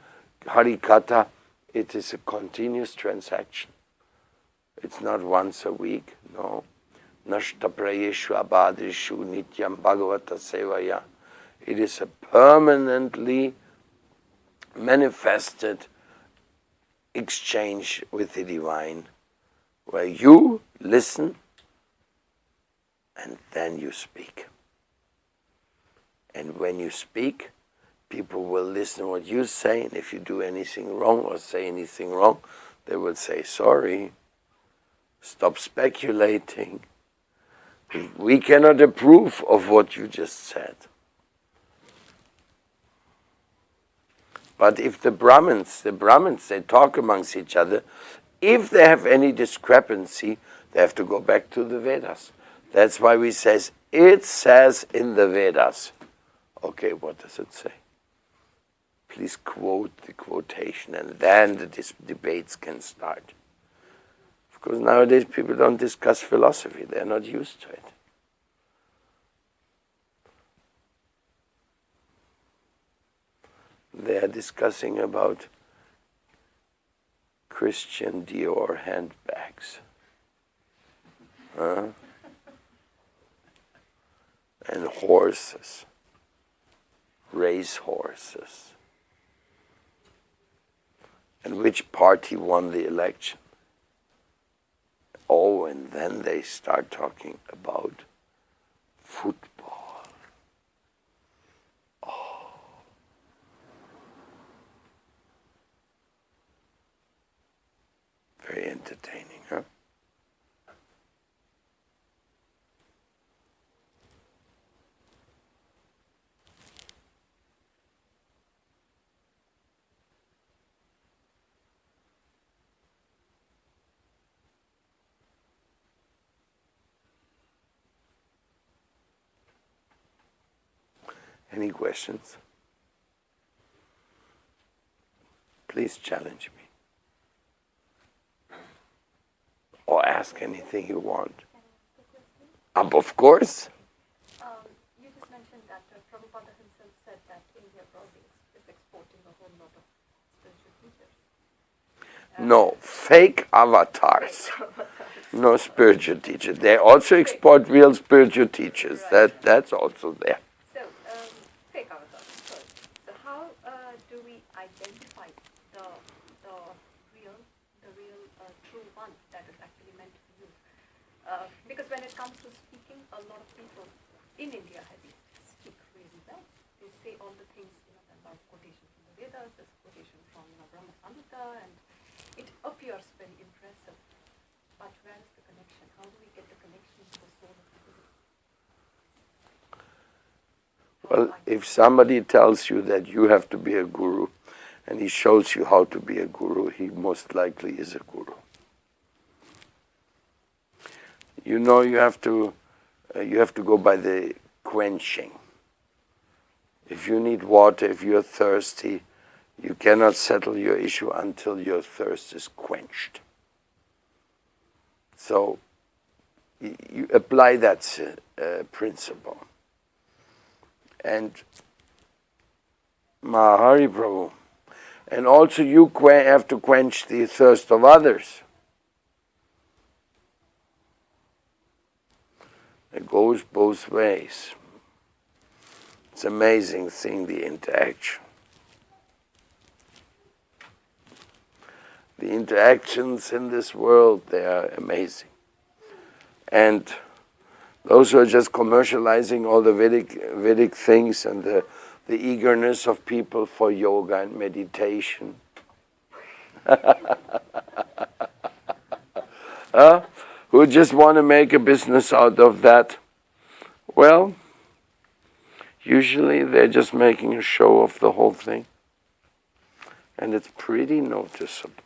Harikatha. It is a continuous transaction. It's not once a week, no. Nashtaprayeshu abadishu nityam bhagavata sevaya. It is a permanently manifested exchange with the divine, where you listen and then you speak. And when you speak, people will listen to what you say, and if you do anything wrong or say anything wrong, they will say, sorry, stop speculating. We cannot approve of what you just said. But if the Brahmins, they talk amongst each other, if they have any discrepancy, they have to go back to the Vedas. That's why we say, it says in the Vedas. Okay, what does it say? Please quote the quotation, and then the debates can start. Of Because nowadays people don't discuss philosophy, they're not used to it. They are discussing about Christian Dior handbags. And horses, race horses. And which party won the election. Oh, and then they start talking about football. Oh. Very entertaining, huh? Any questions? Please challenge me. Or ask anything you want. Of course. You just mentioned that Prabhupada himself said that India probably is exporting a whole lot of spiritual teachers. No, fake avatars. No spiritual teachers. They also export real spiritual teachers. Right. That's also there. So, fake avatars first. So how do we identify the real true one that is actually meant for you? Because when it comes to speaking, a lot of people in India speak really well. They say all the things, there's a lot of quotation from the Vedas, there's quotation from Brahma Samhita, and it appears very impressive. But where is the connection? How do we get the connection to the soul of the Guru? Well, if somebody tells you that you have to be a guru, and he shows you how to be a guru, he most likely is a guru. You know, you have to go by the quenching. If you need water, if you're thirsty, you cannot settle your issue until your thirst is quenched. So you apply that principle. And Mahari Prabhu. And also you have to quench the thirst of others. It goes both ways. It's an amazing thing, the interaction. The interactions in this world, they are amazing. And those who are just commercializing all the Vedic things and the eagerness of people for yoga and meditation. Who just want to make a business out of that. Well, usually they're just making a show of the whole thing. And it's pretty noticeable.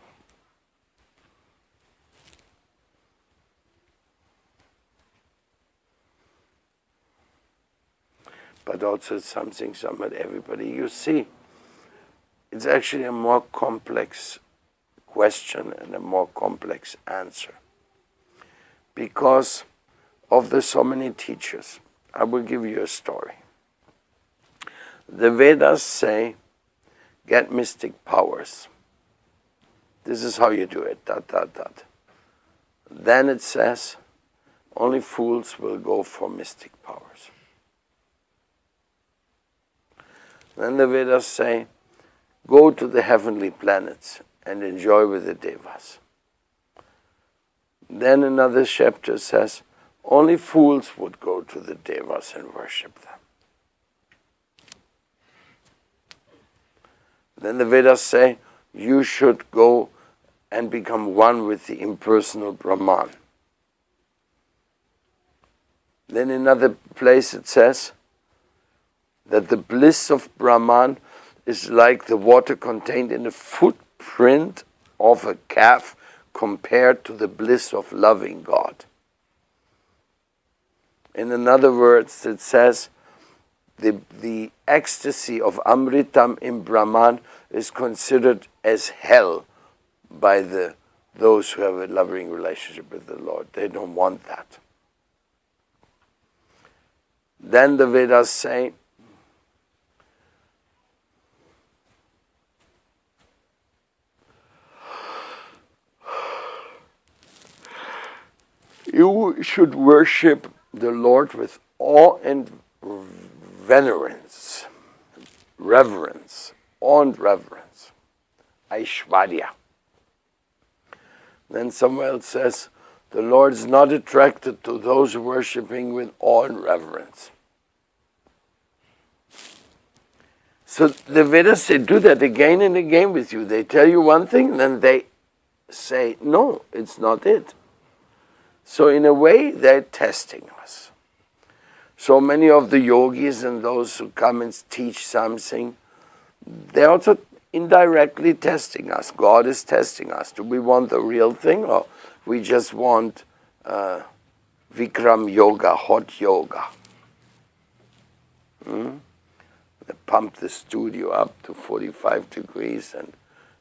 But also it's something everybody, you see, it's actually a more complex question and a more complex answer. Because of the so many teachers, I will give you a story. The Vedas say, get mystic powers. This is how you do it, ... Then it says, only fools will go for mystic powers. Then the Vedas say, go to the heavenly planets and enjoy with the Devas. Then another chapter says, only fools would go to the Devas and worship them. Then the Vedas say, you should go and become one with the impersonal Brahman. Then in another place it says that the bliss of Brahman is like the water contained in the footprint of a calf compared to the bliss of loving God. In other words, it says the ecstasy of Amritam in Brahman is considered as hell by the those who have a loving relationship with the Lord. They don't want that. Then the Vedas say, you should worship the Lord with awe and reverence, awe and reverence, Aishwarya. Then somewhere else says, the Lord is not attracted to those worshipping with awe and reverence. So the Vedas, they do that again and again with you. They tell you one thing, and then they say, no, it's not it. So in a way, they're testing us. So many of the yogis and those who come and teach something, they're also indirectly testing us. God is testing us. Do we want the real thing, or we just want Vikram yoga, hot yoga? They pump the studio up to 45 degrees and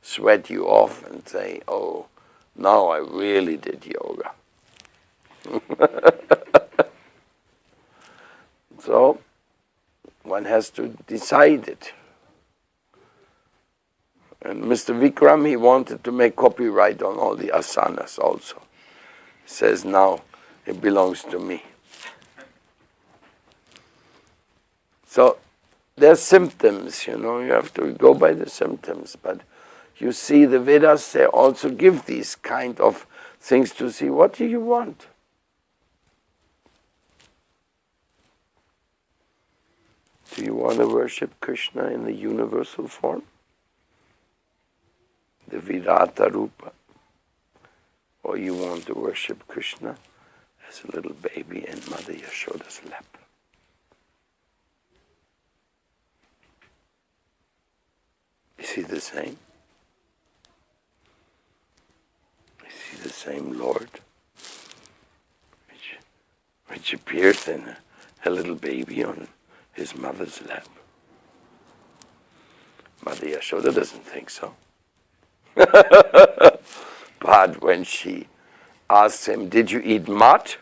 sweat you off and say, oh, now I really did yoga. So one has to decide it. And Mr. Vikram, he wanted to make copyright on all the asanas also. He says, now it belongs to me. So there's symptoms, you have to go by the symptoms. But you see, the Vedas, they also give these kind of things to see, what do you want? Do you want to worship Krishna in the universal form? The Virata Rupa? Or you want to worship Krishna as a little baby in Mother Yashoda's lap? Is he the same? Is he the same Lord? Which appears in a little baby on his mother's lap. Mother Yashoda doesn't think so. But when she asked him, did you eat mud?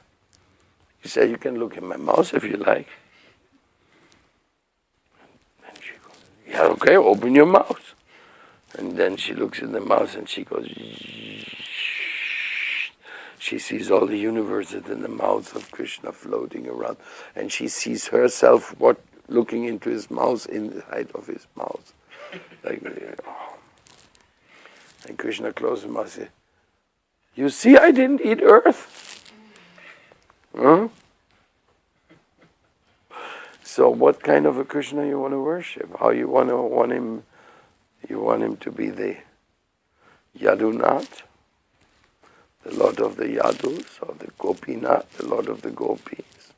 He said, you can look in my mouth if you like. And she goes, yeah, okay, open your mouth. And then she looks in the mouth and she goes, she sees all the universes in the mouth of Krishna floating around. And she sees herself looking into his mouth inside of his mouth. Like, oh. And Krishna closed his mouth and said, you see, I didn't eat earth. Huh? So what kind of a Krishna you want to worship? How you want him? You want him to be the Yadunath, the Lord of the Yadus, or the Gopinath, the Lord of the Gopis.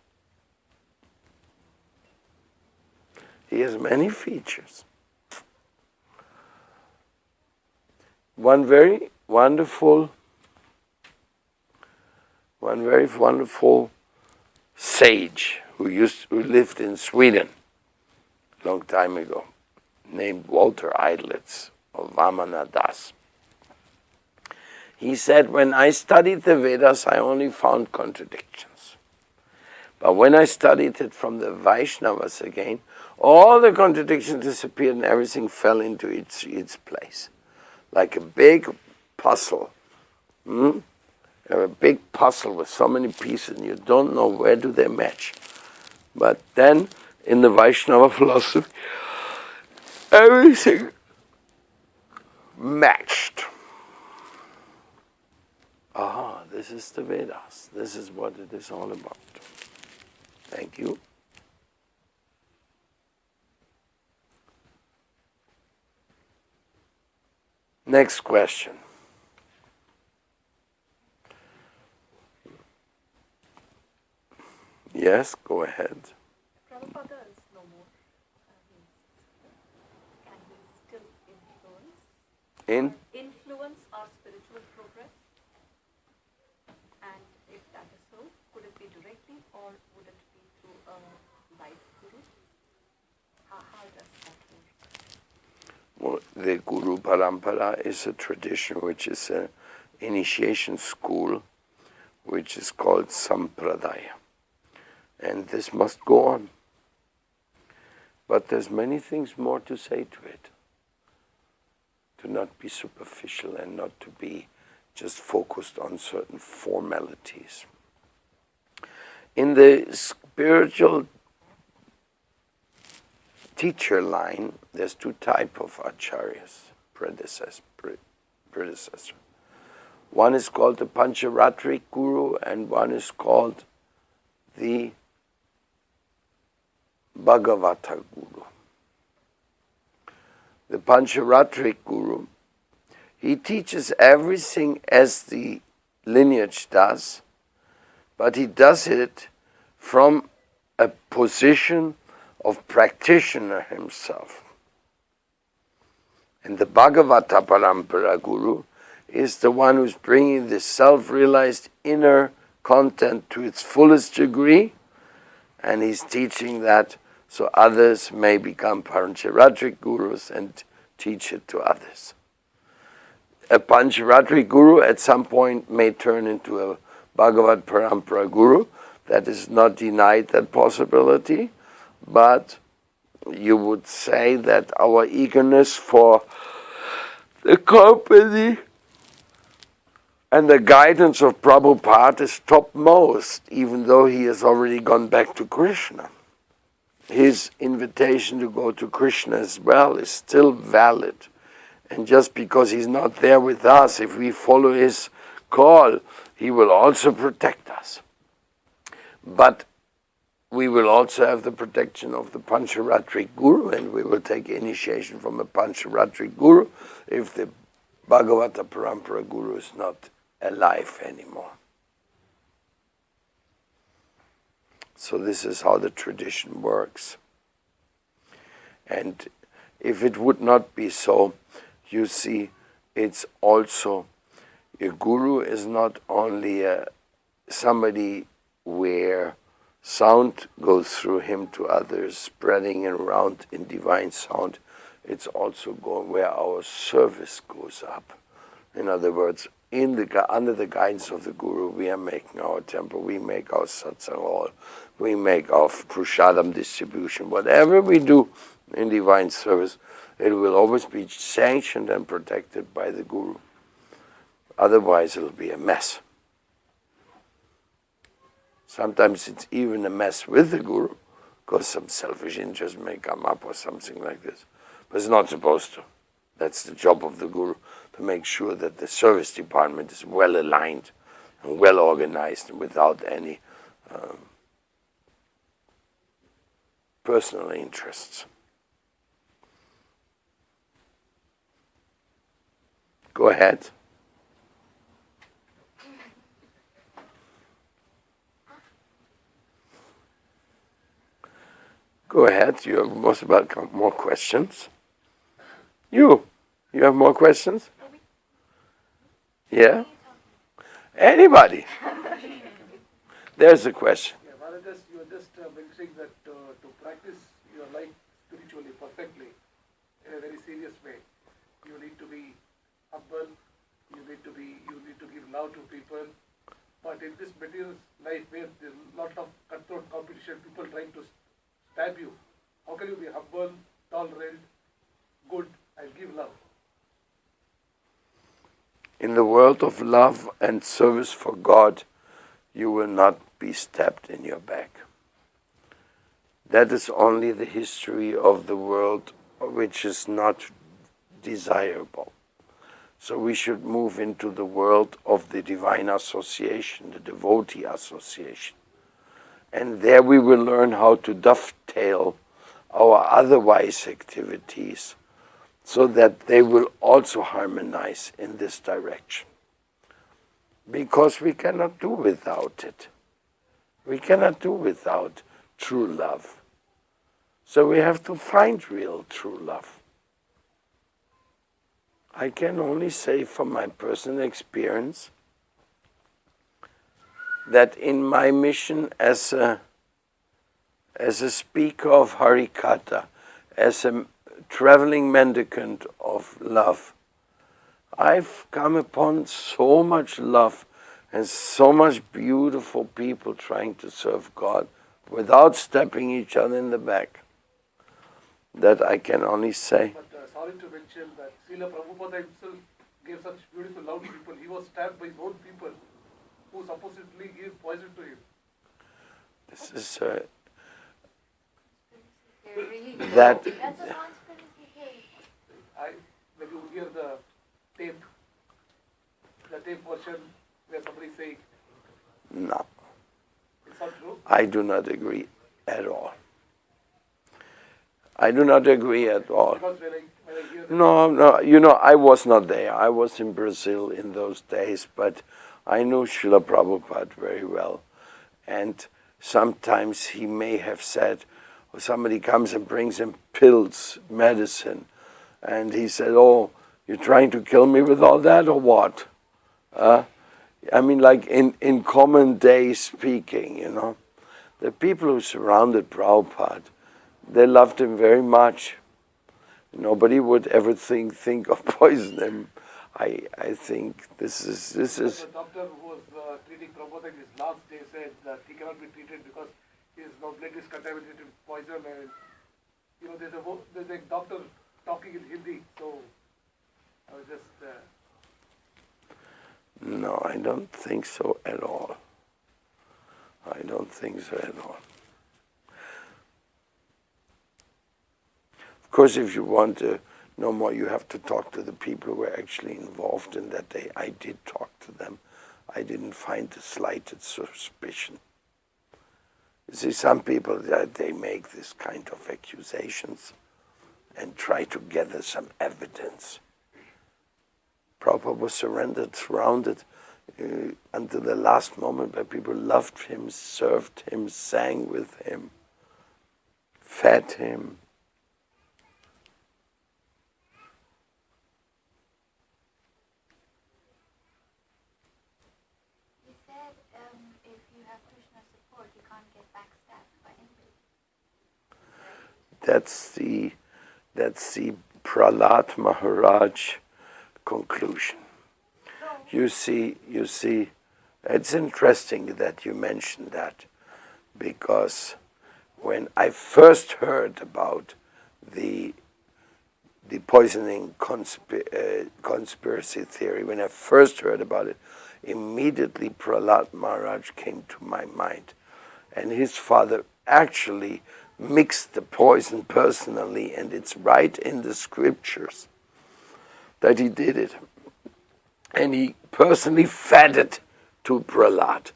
He has many features. One very wonderful sage who lived in Sweden a long time ago, named Walter Eidlitz or Vamana Das. He said, when I studied the Vedas, I only found contradictions. But when I studied it from the Vaishnavas again, all the contradictions disappeared and everything fell into its place. Like a big puzzle. A big puzzle with so many pieces and you don't know where do they match. But then, in the Vaishnava philosophy, everything matched. Ah, this is the Vedas. This is what it is all about. Thank you. Next question. Yes, go ahead. Prabhupada is no more. Can he still influence our spiritual progress? And if that is so, could it be directly or would it be through a life guru? How does that work? Well, the Guru Parampara is a tradition which is initiation school, which is called Sampradaya. And this must go on. But there's many things more to say to it. To not be superficial and not to be just focused on certain formalities. In the spiritual teacher line, there's two types of acharyas, predecessor. One is called the Pancharatrik Guru and one is called the Bhagavata Guru. The Pancharatrik Guru, he teaches everything as the lineage does, but he does it from a position of practitioner himself. And the Bhagavata Parampara Guru is the one who's bringing the self-realized inner content to its fullest degree, and he's teaching that so others may become Pancharatrik Gurus and teach it to others. A Pancharatrik Guru at some point may turn into a Bhagavat Parampara Guru. That is not denied, that possibility, but you would say that our eagerness for the company and the guidance of Prabhupada is topmost, even though he has already gone back to Krishna. His invitation to go to Krishna as well is still valid. And just because he's not there with us, if we follow his call, he will also protect us. But we will also have the protection of the Pancharatrik Guru, and we will take initiation from a Pancharatrik Guru if the Bhagavata Parampara Guru is not alive anymore. So this is how the tradition works. And if it would not be so, you see, it's also, a guru is not only somebody where sound goes through him to others, spreading around in divine sound. It's also going where our service goes up. In other words, under the guidance of the Guru, we are making our temple, we make our satsang hall, we make our prasadam distribution. Whatever we do in divine service, it will always be sanctioned and protected by the Guru. Otherwise, it will be a mess. Sometimes it's even a mess with the Guru, because some selfish interest may come up or something like this. But it's not supposed to. That's the job of the Guru, to make sure that the service department is well aligned and well organized and without any personal interests. Go ahead. Go ahead, you have most about more questions. You have more questions? Yeah? Anybody? There's a question. Yeah, Maharaj, you were just mentioning that to practice your life spiritually perfectly in a very serious way, you need to be humble, you need to give love to people. But in this material life where there's a lot of cutthroat competition, people trying to stab you, how can you be humble, tolerant, good, and give love? In the world of love and service for God, you will not be stabbed in your back. That is only the history of the world, which is not desirable. So we should move into the world of the divine association, the devotee association. And there we will learn how to dovetail our otherwise activities so that they will also harmonize in this direction. Because we cannot do without it. We cannot do without true love. So we have to find real true love. I can only say from my personal experience that in my mission as a speaker of Harikatha, as a traveling mendicant of love, I've come upon so much love and so much beautiful people trying to serve God without stepping each other in the back, that I can only say. But sorry to mention that Srila Prabhupada himself gave such beautiful love to people. He was stabbed by his own people who supposedly gave poison to him. This is Theory. that. That's a conspiracy theory. When you hear the tape version where somebody saying, No, it's not true. I do not agree at all. I do not agree at all. Because when I hear No, I was not there. I was in Brazil in those days, but I knew Srila Prabhupada very well. And sometimes he may have said, or somebody comes and brings him pills, medicine, and he said, "Oh, you're trying to kill me with all that, or what?" I mean, like in common day speaking, the people who surrounded Prabhupada, they loved him very much. Nobody would ever think of poisoning him. I think this is. the doctor who was treating Prabhupada in his last day said that he cannot be treated because his blood is contaminated with poison, and there's a doctor talking in Hindi, so I was just No, I don't think so at all. I don't think so at all. Of course, if you want to know more, you have to talk to the people who were actually involved in that day. I did talk to them. I didn't find the slightest suspicion. You see, some people, they make this kind of accusations and try to gather some evidence. Prabhupada was surrounded until the last moment by people who loved him, served him, sang with him, fed him. You said if you have Krishna's support, you can't get backstabbed by anybody. That's the Prahlad Maharaj conclusion. You see, it's interesting that you mentioned that, because when I first heard about the poisoning conspiracy theory, when I first heard about it, immediately Prahlad Maharaj came to my mind. And his father actually mixed the poison personally, and it's right in the scriptures that he did it. And he personally fed it to Prahlad.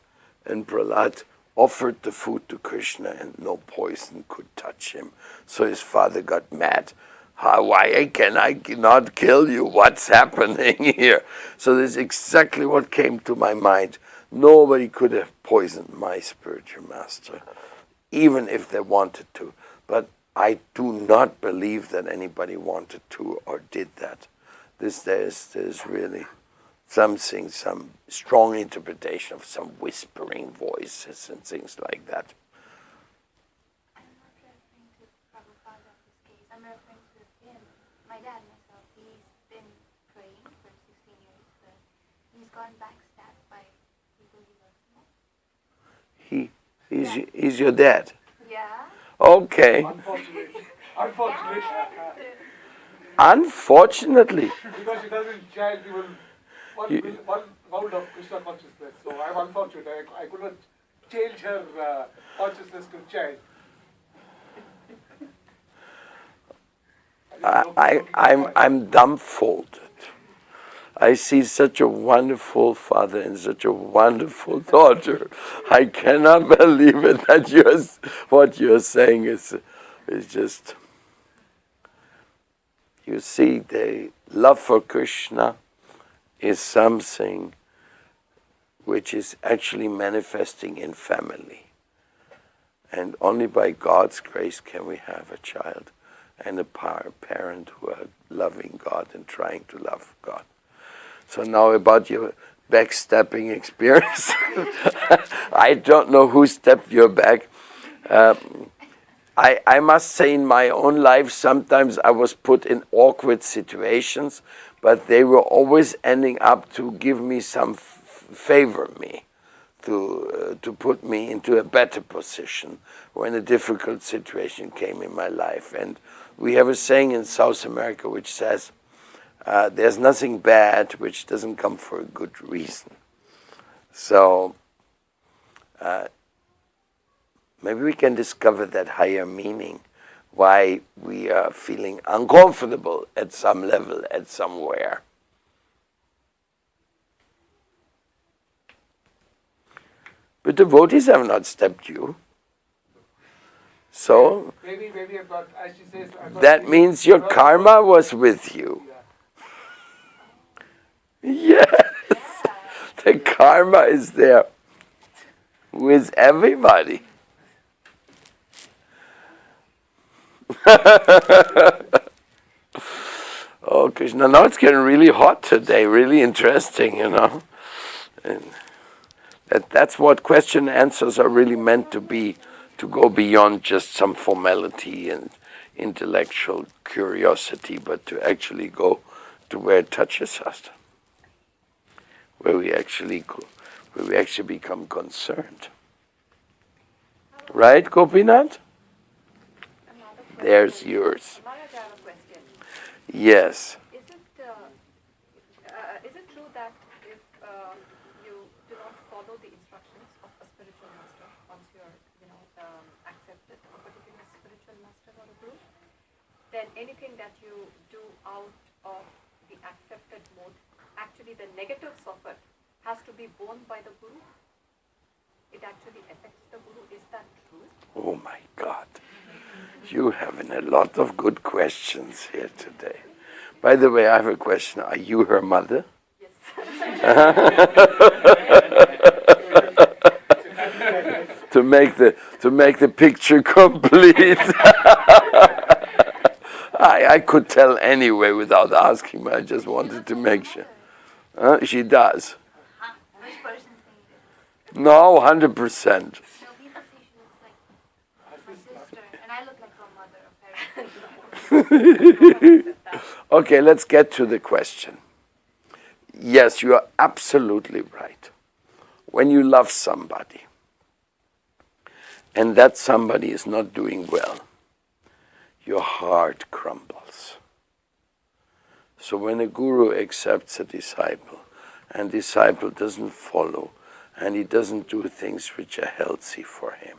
And Prahlad offered the food to Krishna, and no poison could touch him. So his father got mad. Why can I not kill you? What's happening here? So this is exactly what came to my mind. Nobody could have poisoned my spiritual master, even if they wanted to. But I do not believe that anybody wanted to or did that. There's really something, some strong interpretation of some whispering voices and things like that. I'm not referring to Prabhupada's case. I'm referring to him. My dad, myself, he's been praying for 16 years, but he's gotten backstabbed by people he loves most. He's your dad. Yeah. Okay. Unfortunately. Unfortunately. Because he doesn't chant even one round of Krishna consciousness. So I'm unfortunate. I could not change her consciousness to chant. I'm dumbfolded. I see such a wonderful father and such a wonderful daughter. I cannot believe it that what you're saying is just. You see, the love for Krishna is something which is actually manifesting in family. And only by God's grace can we have a child and a parent who are loving God and trying to love God. So now about your backstabbing experience. I don't know who stepped your back. I must say in my own life, sometimes I was put in awkward situations but they were always ending up to give me some favor me, to put me into a better position when a difficult situation came in my life. And we have a saying in South America which says, there's nothing bad which doesn't come for a good reason. So maybe we can discover that higher meaning, why we are feeling uncomfortable at some level, at somewhere. But devotees have not stepped you. So maybe I've got, as she says, that means your karma was with you. Yes, the karma is there with everybody. Oh, Krishna, now it's getting really hot today, really interesting, And that's what question and answers are really meant to be, to go beyond just some formality and intellectual curiosity, but to actually go to where it touches us, where we actually become concerned. Right, Gopinath? There's yours. Maharaj, I have a question. Yes. Is it true that if you do not follow the instructions of a spiritual master, once you're accepted a particular spiritual master or a guru, then anything that you do out of the accepted mode, actually the negatives of it has to be borne by the guru? It actually affects the guru. Is that true? Oh my God. You having a lot of good questions here today. By the way, I have a question. Are you her mother? Yes. To make the picture complete. I could tell anyway without asking, but I just wanted to make sure. She does. Which person thinks it? No, 100%. No, people say she looks like my sister, and I look like her mother, apparently. Okay, let's get to the question. Yes, you are absolutely right. When you love somebody, and that somebody is not doing well, your heart crumbles. So when a guru accepts a disciple, and disciple doesn't follow, and he doesn't do things which are healthy for him,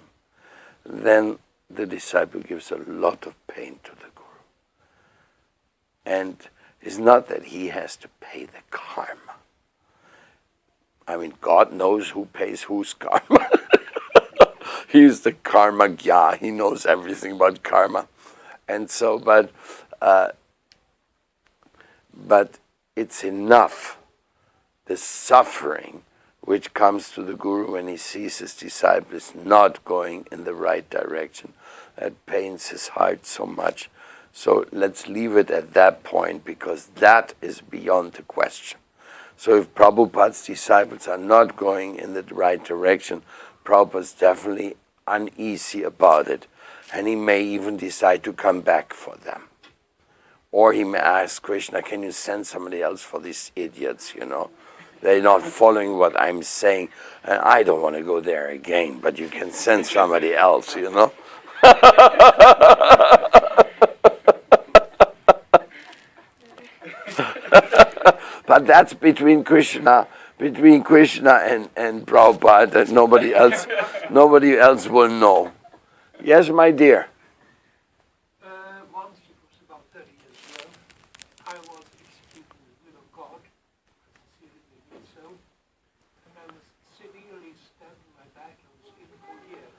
then the disciple gives a lot of pain to the guru. And it's not that he has to pay the karma. I mean, God knows who pays whose karma. He's the karma gya. He knows everything about karma. And so, but it's enough, the suffering which comes to the guru when he sees his disciple is not going in the right direction. That pains his heart so much. So let's leave it at that point, because that is beyond the question. So if Prabhupada's disciples are not going in the right direction, Prabhupada's definitely uneasy about it. And he may even decide to come back for them. Or he may ask Krishna, can you send somebody else for these idiots, They're not following what I'm saying. And I don't want to go there again, but you can send somebody else, But that's between Krishna and Prabhupada, and nobody else will know. Yes, my dear. Once, it was about 30 years ago, I was executing the will of God, sincerely did so, and I was severely stabbed in my back. I was ill for years.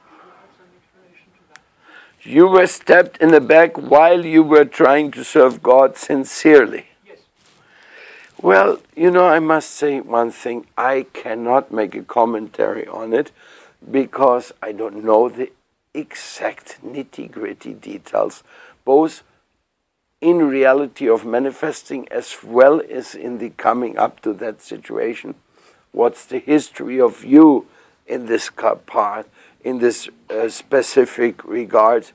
Do you have some explanation to that? You were stabbed in the back while you were trying to serve God sincerely. Yes. Well, I must say one thing. I cannot make a commentary on it because I don't know the exact nitty-gritty details, both in reality of manifesting as well as in the coming up to that situation. What's the history of you in this part, in this specific regard?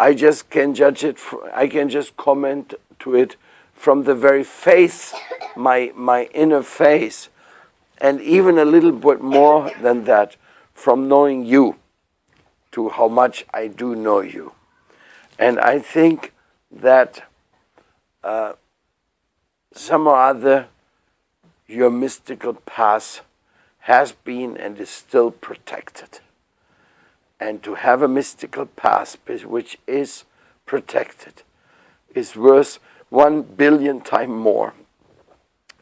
I just can judge it, I can just comment to it from the very face, my inner face, and even a little bit more than that, from knowing you to how much I do know you. And I think that some or other your mystical path has been and is still protected. And to have a mystical path which is protected is worth 1 billion times more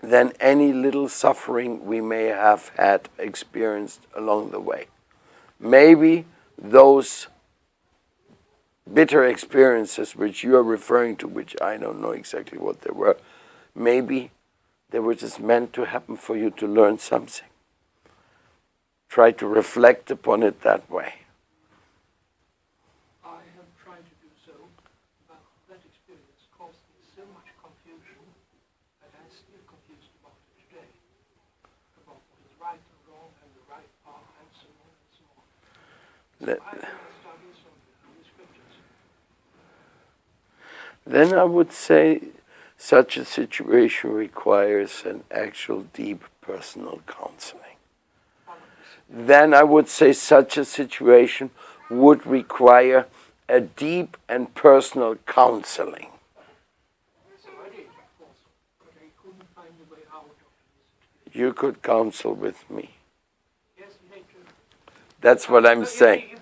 than any little suffering we may have had experienced along the way. Maybe those bitter experiences which you are referring to, which I don't know exactly what they were, maybe they were just meant to happen for you to learn something. Try to reflect upon it that way. I have tried to do so, but that experience caused me so much confusion that I'm still confused about it today. About what is right and wrong and the right path and so on and so on. So I will study some of the scriptures. Then I would say such a situation requires an actual deep personal counseling. Then I would say such a situation would require a deep and personal counseling. So I did, of course, but I couldn't find a way out of this. You could counsel with me. Yes, later. That's what I'm saying.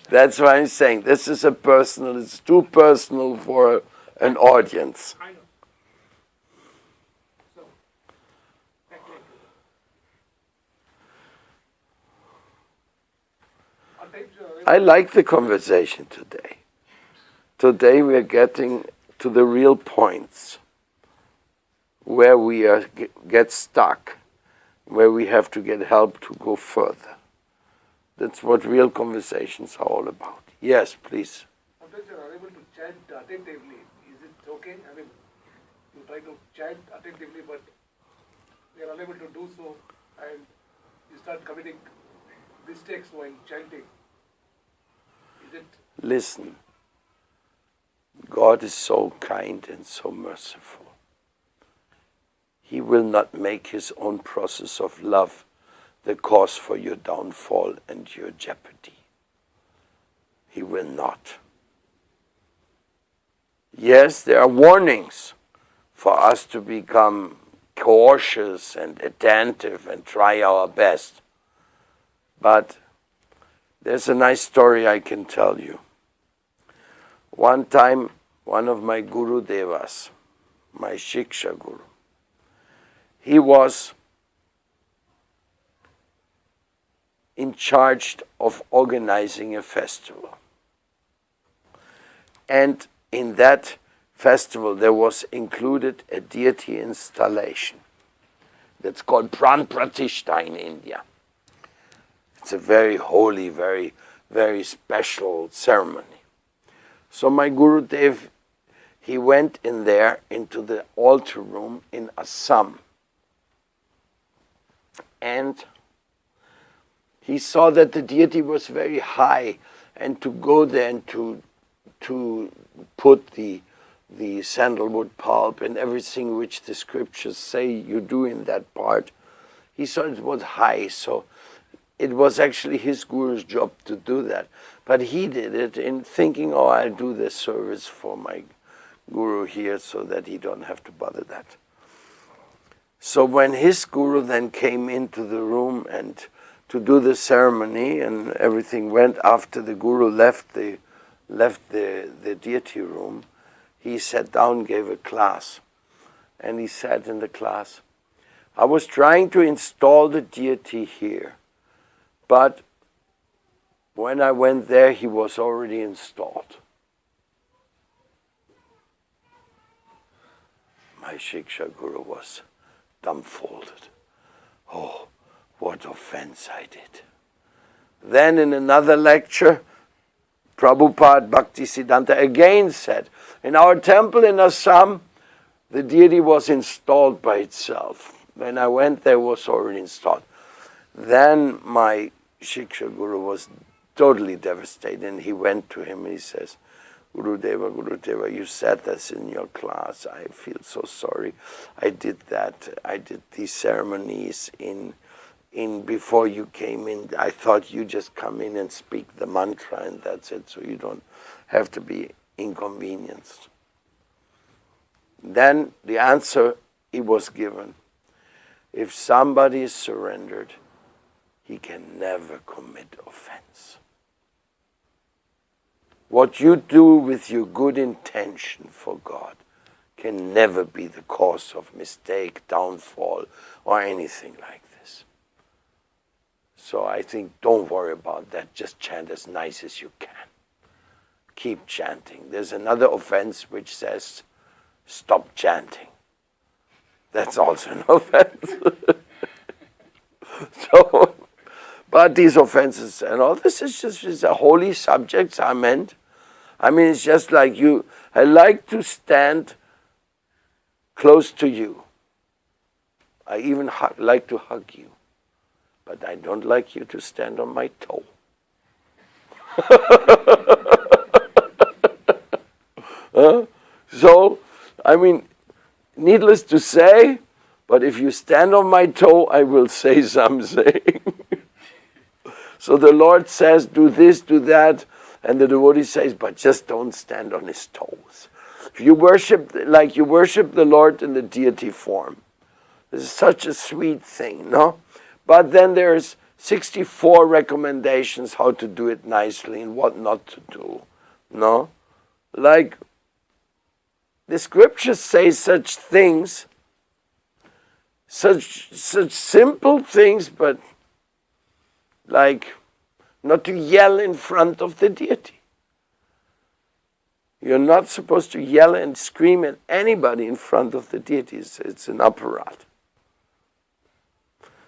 That's what I'm saying. This is a personal, it's too personal for an audience. I know. So, back later. I like the conversation today. Today we are getting to the real points where we get stuck, where we have to get help to go further. That's what real conversations are all about. Yes, please. Sometimes you are able to chant attentively. Is it okay? I mean, you try to chant attentively, but you are unable to do so, and you start committing mistakes while chanting. Is it? Listen, God is so kind and so merciful. He will not make his own process of love the cause for your downfall and your jeopardy. He will not. Yes, there are warnings for us to become cautious and attentive and try our best. But there's a nice story I can tell you. One time, one of my Guru Devas, my Shiksha Guru, he was in charge of organizing a festival. And in that festival there was included a deity installation. That's called Pran Pratishta in India. It's a very holy, very, very special ceremony. So my Guru Dev, he went in there into the altar room in Assam. And he saw that the deity was very high, and to go there and to put the sandalwood pulp and everything which the scriptures say you do in that part, he saw it was high, so it was actually his guru's job to do that. But he did it in thinking, oh, I'll do this service for my guru here so that he don't have to bother that. So when his guru then came into the room and to do the ceremony and everything went after the guru left the deity room, he sat down, gave a class. And he said in the class, I was trying to install the deity here, but when I went there, he was already installed. My Shiksha Guru was dumbfolded. Oh, what offense I did. Then in another lecture, Prabhupada Bhaktisiddhanta again said, in our temple in Assam, the deity was installed by itself. When I went there, it was already installed. Then my Shiksha Guru was totally devastated, and he went to him and he says, Gurudeva, you said this in your class. I feel so sorry. I did that. I did these ceremonies in before you came in. I thought you just come in and speak the mantra and that's it, so you don't have to be inconvenienced. Then the answer he was given. If somebody is surrendered, he can never commit offense. What you do with your good intention for God can never be the cause of mistake, downfall, or anything like this. So I think don't worry about that. Just chant as nice as you can. Keep chanting. There's another offense which says, stop chanting. That's also an offense. So, but these offenses and all this is just a holy subjects are meant. I mean, it's just like you. I like to stand close to you. I even like to hug you. But I don't like you to stand on my toe. So, I mean, needless to say, but if you stand on my toe, I will say something. So the Lord says, do this, do that, and the devotee says, but just don't stand on his toes. If you worship, like you worship the Lord in the deity form, this is such a sweet thing, no? But then there's 64 recommendations how to do it nicely and what not to do, no? Like, the scriptures say such things, such simple things, but like not to yell in front of the deity. You're not supposed to yell and scream at anybody in front of the deity. It's an apparat.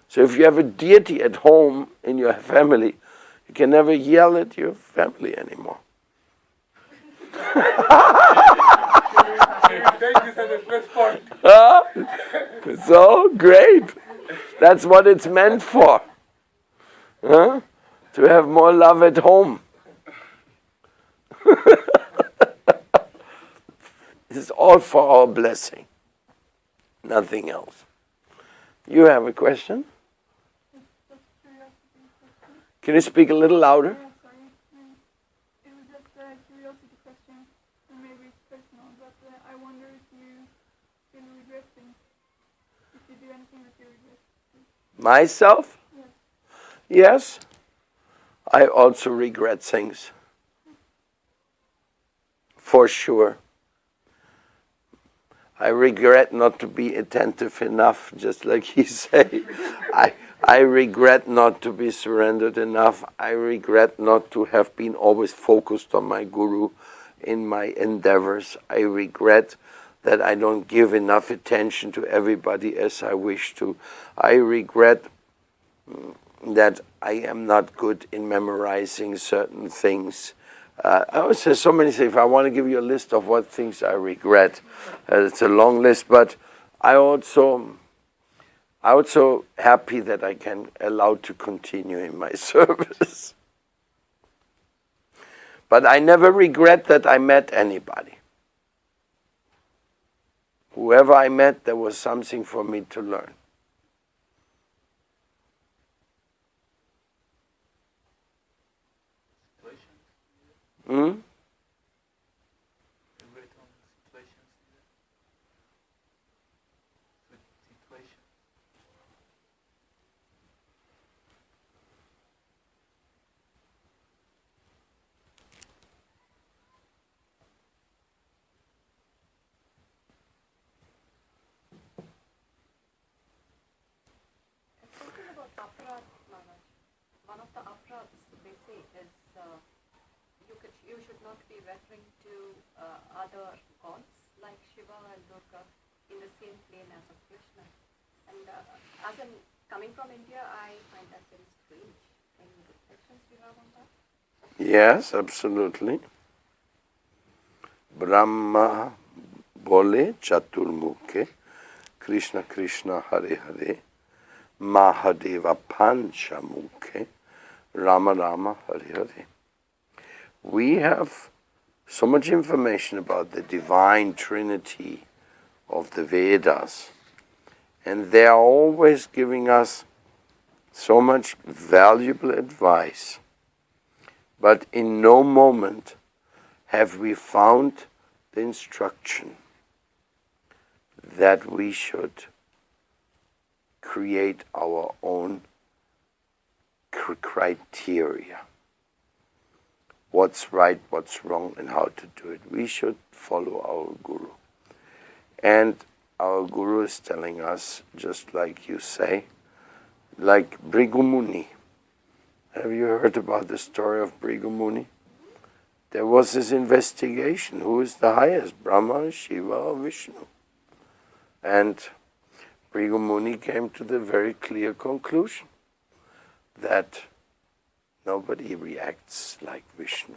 So if you have a deity at home in your family, you can never yell at your family anymore. So great. That's what it's meant for. Huh? To have more love at home. This is all for our blessing. Nothing else. You have a question? Can you speak a little louder? Yeah, sorry. It was just a curiosity question, and maybe it's personal, but I wonder if you still regret things. If you do anything that you regret. Myself? Yes. Yes. I also regret things. For sure. I regret not to be attentive enough, just like he said. I regret not to be surrendered enough. I regret not to have been always focused on my guru in my endeavors. I regret that I don't give enough attention to everybody as I wish to. I regret that I am not good in memorizing certain things. I would say so many things. If I want to give you a list of what things I regret, it's a long list, but I also happy that I can allow to continue in my service. But I never regret that I met anybody. Whoever I met, there was something for me to learn. Hmm? Talking about aparat, Maharaj, one of the aparats they say is you should not be referring to other gods like Shiva and Durga in the same plane as of Krishna. And coming from India, I find that very strange. Any reflections you have on that? Yes, absolutely. Brahma bole chaturmukhe, Krishna Krishna Hare Hare, Mahadeva Panchamukhe, Rama Rama Hare Hare. We have so much information about the divine trinity of the Vedas, and they are always giving us so much valuable advice, but in no moment have we found the instruction that we should create our own criteria. What's right, what's wrong, and how to do it. We should follow our Guru. And our Guru is telling us, just like you say, like Bhrigu Muni. Have you heard about the story of Bhrigu Muni? There was this investigation. Who is the highest, Brahma, Shiva, or Vishnu? And Bhrigu Muni came to the very clear conclusion that nobody reacts like Vishnu.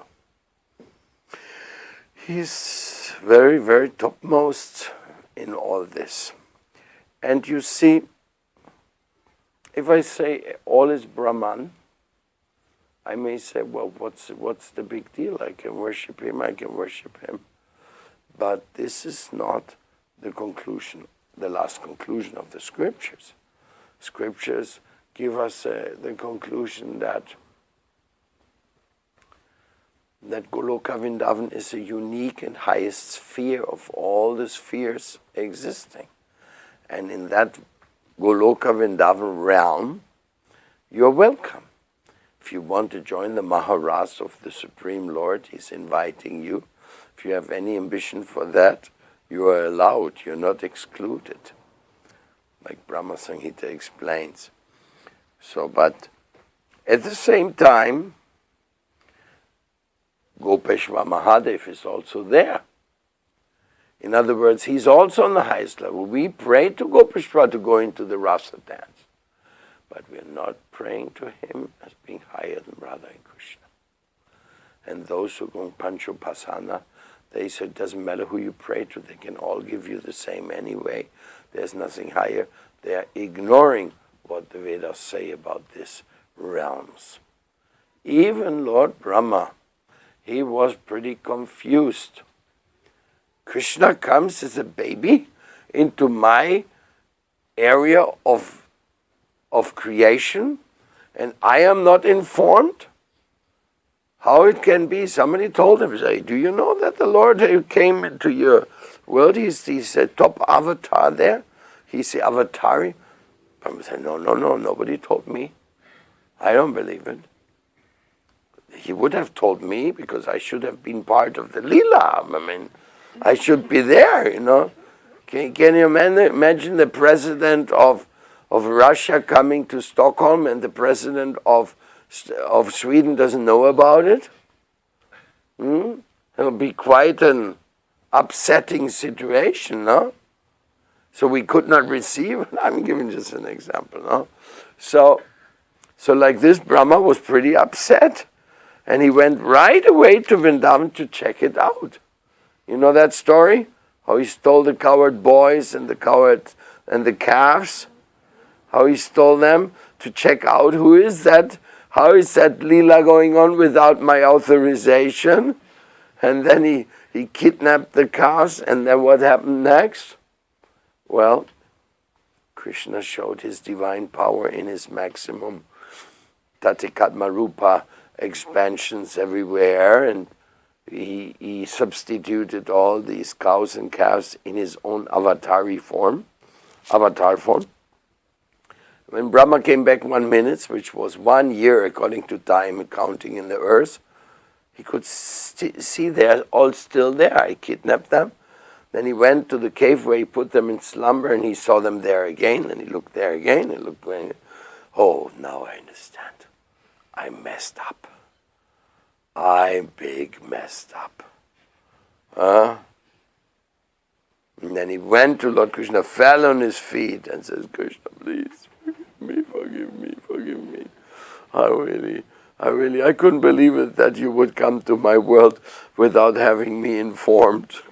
He's very, very topmost in all this. And you see, if I say all is Brahman, I may say, well, what's the big deal? I can worship him, I can worship him. But this is not the conclusion, the last conclusion of the scriptures. Scriptures give us the conclusion that Goloka Vrindavan is a unique and highest sphere of all the spheres existing. And in that Goloka Vrindavan realm, you're welcome. If you want to join the Maharaj of the Supreme Lord, he's inviting you. If you have any ambition for that, you are allowed, you're not excluded. Like Brahma Samhita explains. So, but at the same time, Gopeshwar Mahadev is also there. In other words, he's also on the highest level. We pray to Gopeshwar to go into the rasa dance, but we're not praying to him as being higher than Radha and Krishna. And those who go Panchopasana, they say it doesn't matter who you pray to, they can all give you the same anyway. There's nothing higher. They are ignoring what the Vedas say about these realms. Even Lord Brahma, he was pretty confused. Krishna comes as a baby into my area of creation, and I am not informed? How it can be? Somebody told him, say, do you know that the Lord who came into your world, he's a top avatar there? He's the avatari. Brahma said, no, nobody told me. I don't believe it. He would have told me because I should have been part of the Leela. I mean, I should be there, you know. Can you imagine the president of Russia coming to Stockholm and the president of Sweden doesn't know about it? It will be quite an upsetting situation, no? So we could not receive. I'm giving just an example, no? So like this, Brahma was pretty upset. And he went right away to Vrindavan to check it out. You know that story? How he stole the cowherd boys and the calves? How he stole them to check out who is that? How is that Leela going on without my authorization? And then he kidnapped the calves, and then what happened next? Well, Krishna showed his divine power in his maximum Tatikatma Rupa expansions everywhere, and he substituted all these cows and calves in his own avatar form. When Brahma came back 1 minute, which was 1 year according to time counting in the earth, he could see they're all still there. I kidnapped them. Then he went to the cave where he put them in slumber, and he saw them there again, and he looked there again, and looked there again. Oh, now I understand. I messed up. I big messed up. And then he went to Lord Krishna, fell on his feet and says, Krishna, please, forgive me. I couldn't believe it that you would come to my world without having me informed.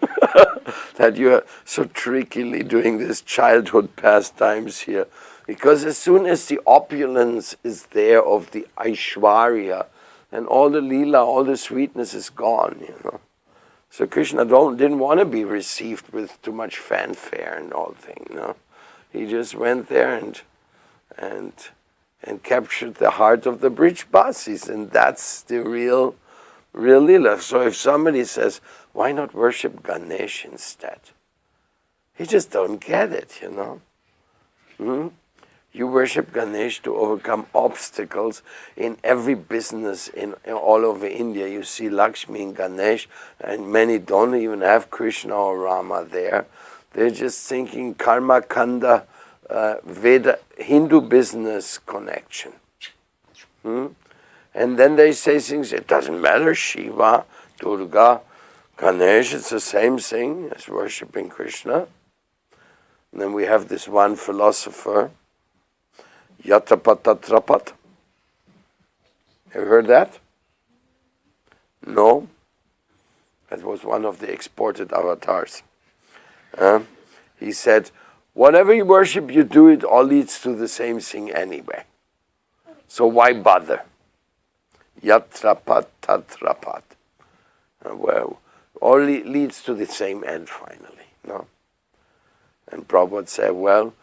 That you are so trickily doing this childhood pastimes here. Because as soon as the opulence is there of the Aishwarya, and all the Leela, all the sweetness is gone, you know. So Krishna didn't want to be received with too much fanfare and all thing, no. He just went there and captured the heart of the Brijbasis, and that's the real lila. So if somebody says, why not worship Ganesh instead? He just don't get it, you know. You worship Ganesh to overcome obstacles in every business in all over India. You see Lakshmi and Ganesh, and many don't even have Krishna or Rama there. They're just thinking karma kanda, Veda, Hindu business connection. And then they say things, it doesn't matter, Shiva, Durga, Ganesh, it's the same thing as worshipping Krishna. And then we have this one philosopher, Yatapatatrapat. Have you heard that? No? That was one of the exported avatars. He said, whatever you worship, you do it, all leads to the same thing anyway. So why bother? Yatrapatatrapat. Well, all leads to the same end finally, no? And Prabhupada said, well,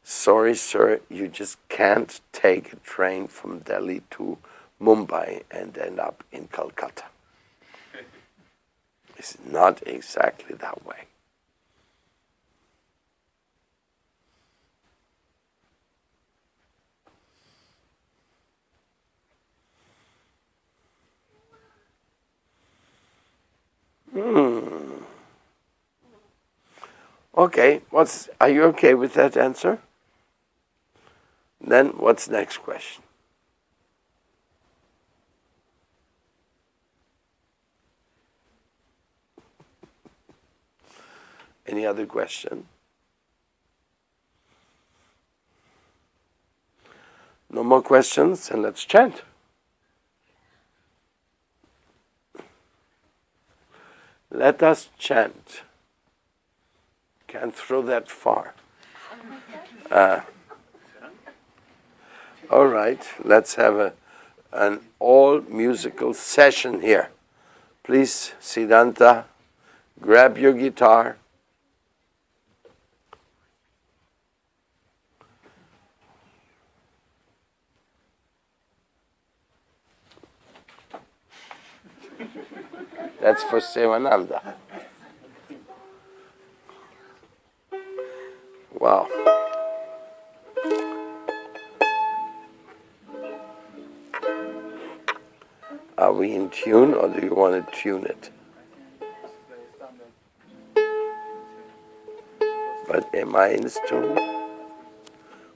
sorry sir, you just can't take a train from Delhi to Mumbai and end up in Calcutta. It's not exactly that way. Okay, are you okay with that answer? Then what's next question? Any other question? No more questions, and let's chant. Let us chant. Can't throw that far. All right, let's have an all musical session here. Please, Siddhanta, grab your guitar. That's for Sevananda. Wow. Are we in tune, or do you want to tune it? But am I in tune?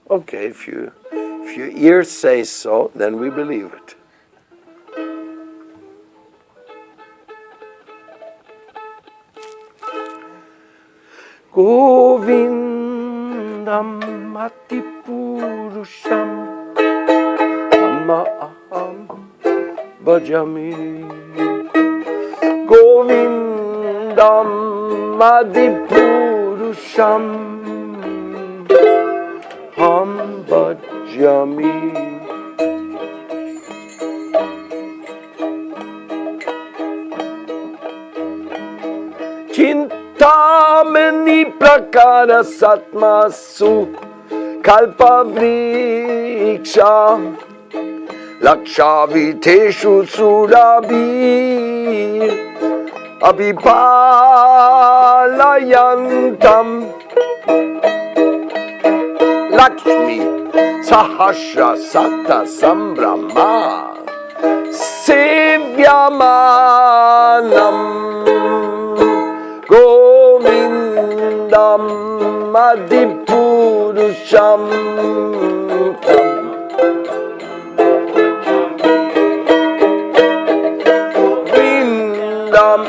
Okay, if your ears say so, then we believe it. Govindam Atipurusham Amaham Bhajami. Govindam Adipurusham Ham Bhajami. Chintamani prakara satmasu kalpavriksha lakshaviteshu surabhir abhipalayantam Lakshmi sahasra satta sambrahma sevyamanam Govindam Adipurusham Govindam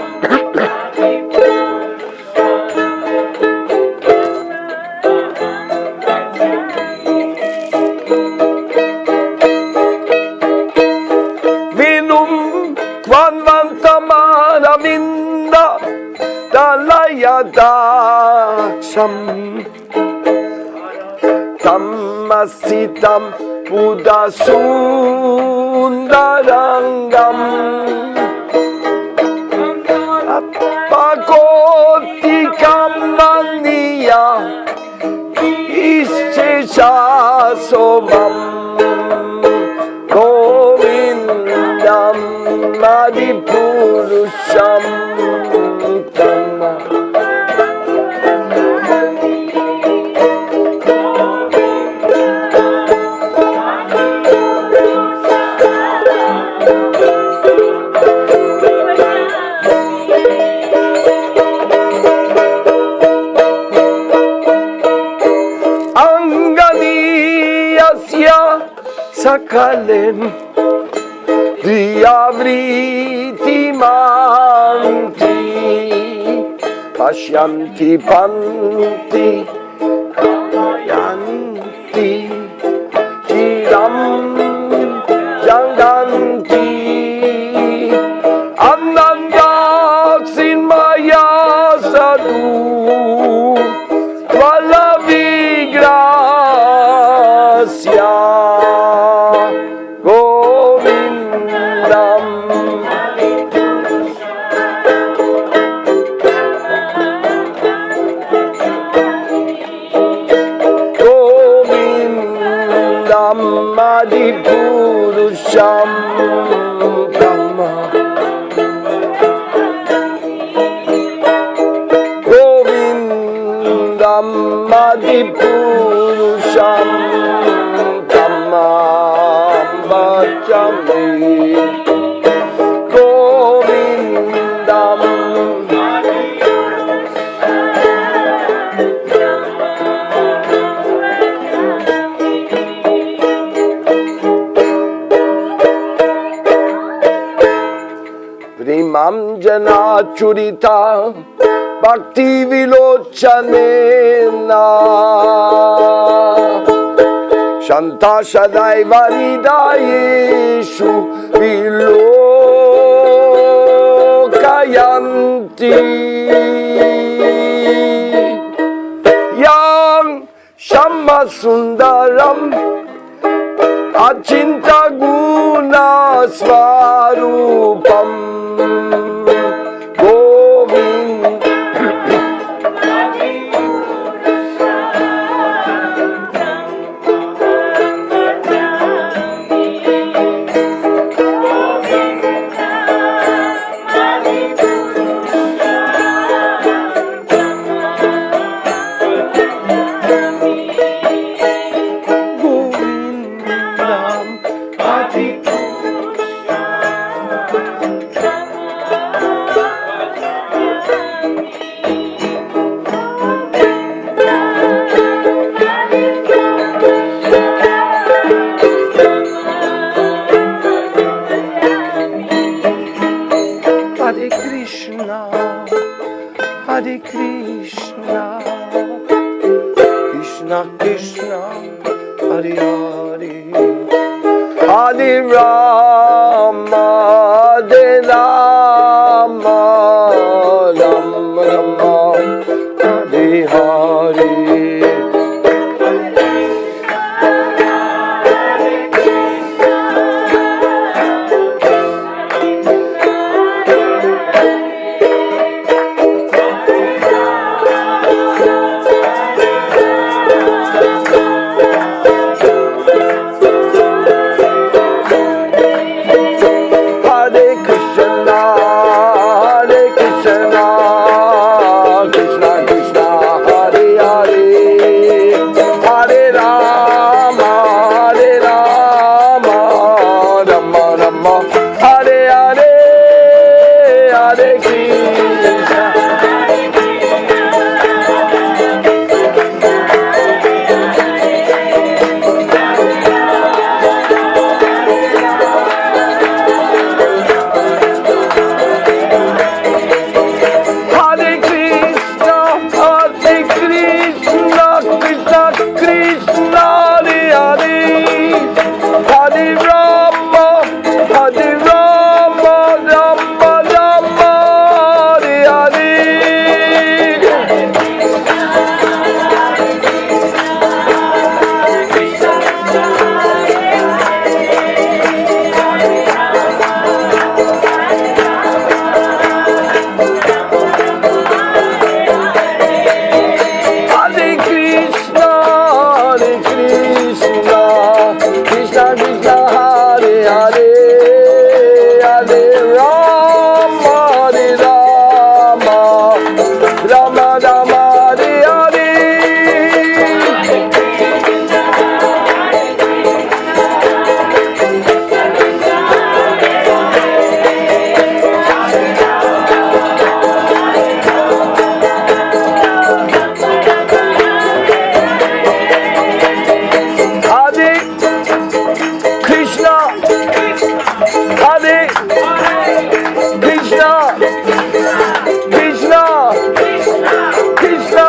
Vinum Vanvantamaravinda Dalayadaksham Tamasitam Buddhasundarangam koti kamaniya ishesha sobam govindam adipurusham tama. Sakalem diyavriti manti pashyanti panti yanti chiram janganti anandaksin maya sadhu valavigrasya Adipurusham Brahma Govindam Adipurusham Brahma Bhajami Govindam Primam jana churita bhakti vilochanena shanta sadaiva hridayeshu vilokayanti yang shamba sundaram achinta guna svarupam Krishna, Krishna,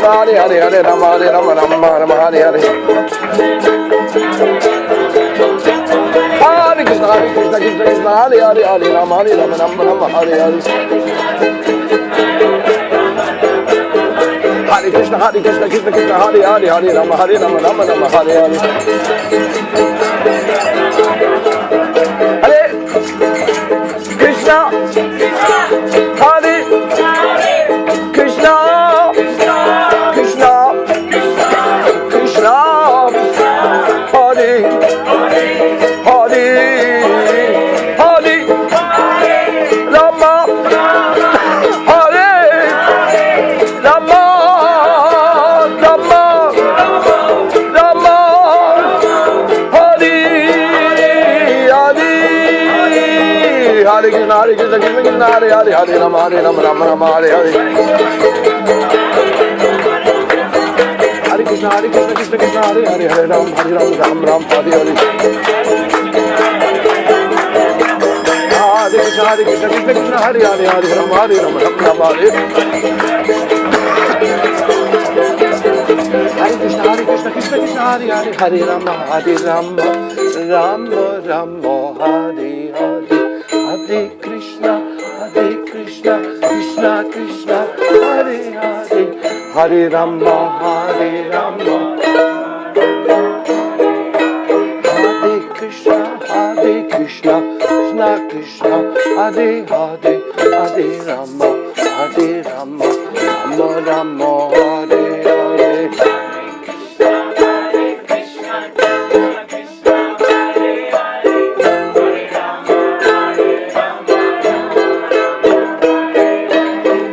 Hare, Hare, Hare, Rama, Hare, Rama, Rama, Rama, Hare. Hare Krishna, Krishna Krishna, Hare Hare, Hare Rama, Rama Rama, Hare Hare. Hare Krishna, Krishna Krishna, Hare Hare, Hare Rama, Rama Rama, Hare Hare. Hare Krishna, Krishna Krishna, Hare Hare, Hare Rama, Rama Rama, Hare Hare. Hare Krishna, Hare Krishna, Krishna, Krishna, Hare Hare, Hare Rama, Hare Rama, Rama, Rama, Hare Hare. Hare Krishna, Krishna Krishna, Hare Hare, Hare Rama, Rama Rama, Hare Hare. Hare Krishna, Krishna Krishna, Hare Hare, Hare Ram, Ram Ram, Hare Hare. Hare Krishna, Krishna Krishna, Hare Hare, Hare Ram, Ram Ram, Hare. Hare Krishna, Krishna Krishna, Hare Hare, Hare Rama, Rama Rama, Hare Hare. Hare Krishna, Krishna Krishna, Hare Hare, Hare Rama, Rama. Hare Krishna, Krishna Krishna, Hare Hare, Hare Rama, Rama Rama, Hare Hare.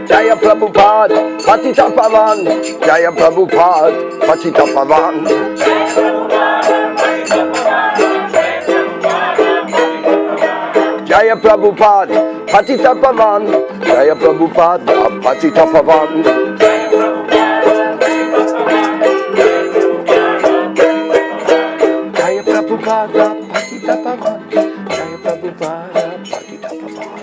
Jaya Prabhupada, Patita Pavan, Jaya Prabhupada, Patita Pavan. Jaya Prabhupada, Patita Pavan, Jaya Prabhupada, Patita Pavan. Jaya Prabhupada, Patita Pavan, Jaya Prabhupada, Patita Pavan.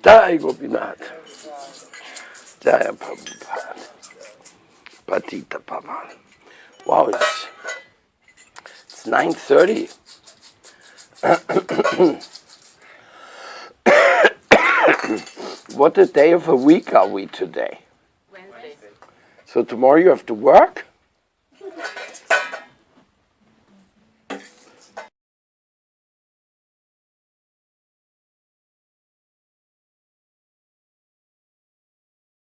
Jai Gopinath, Jaya Prabhupada, Patita Pavan. Wow, it's 9:30. What a day of a week are we today? Wednesday. So tomorrow you have to work?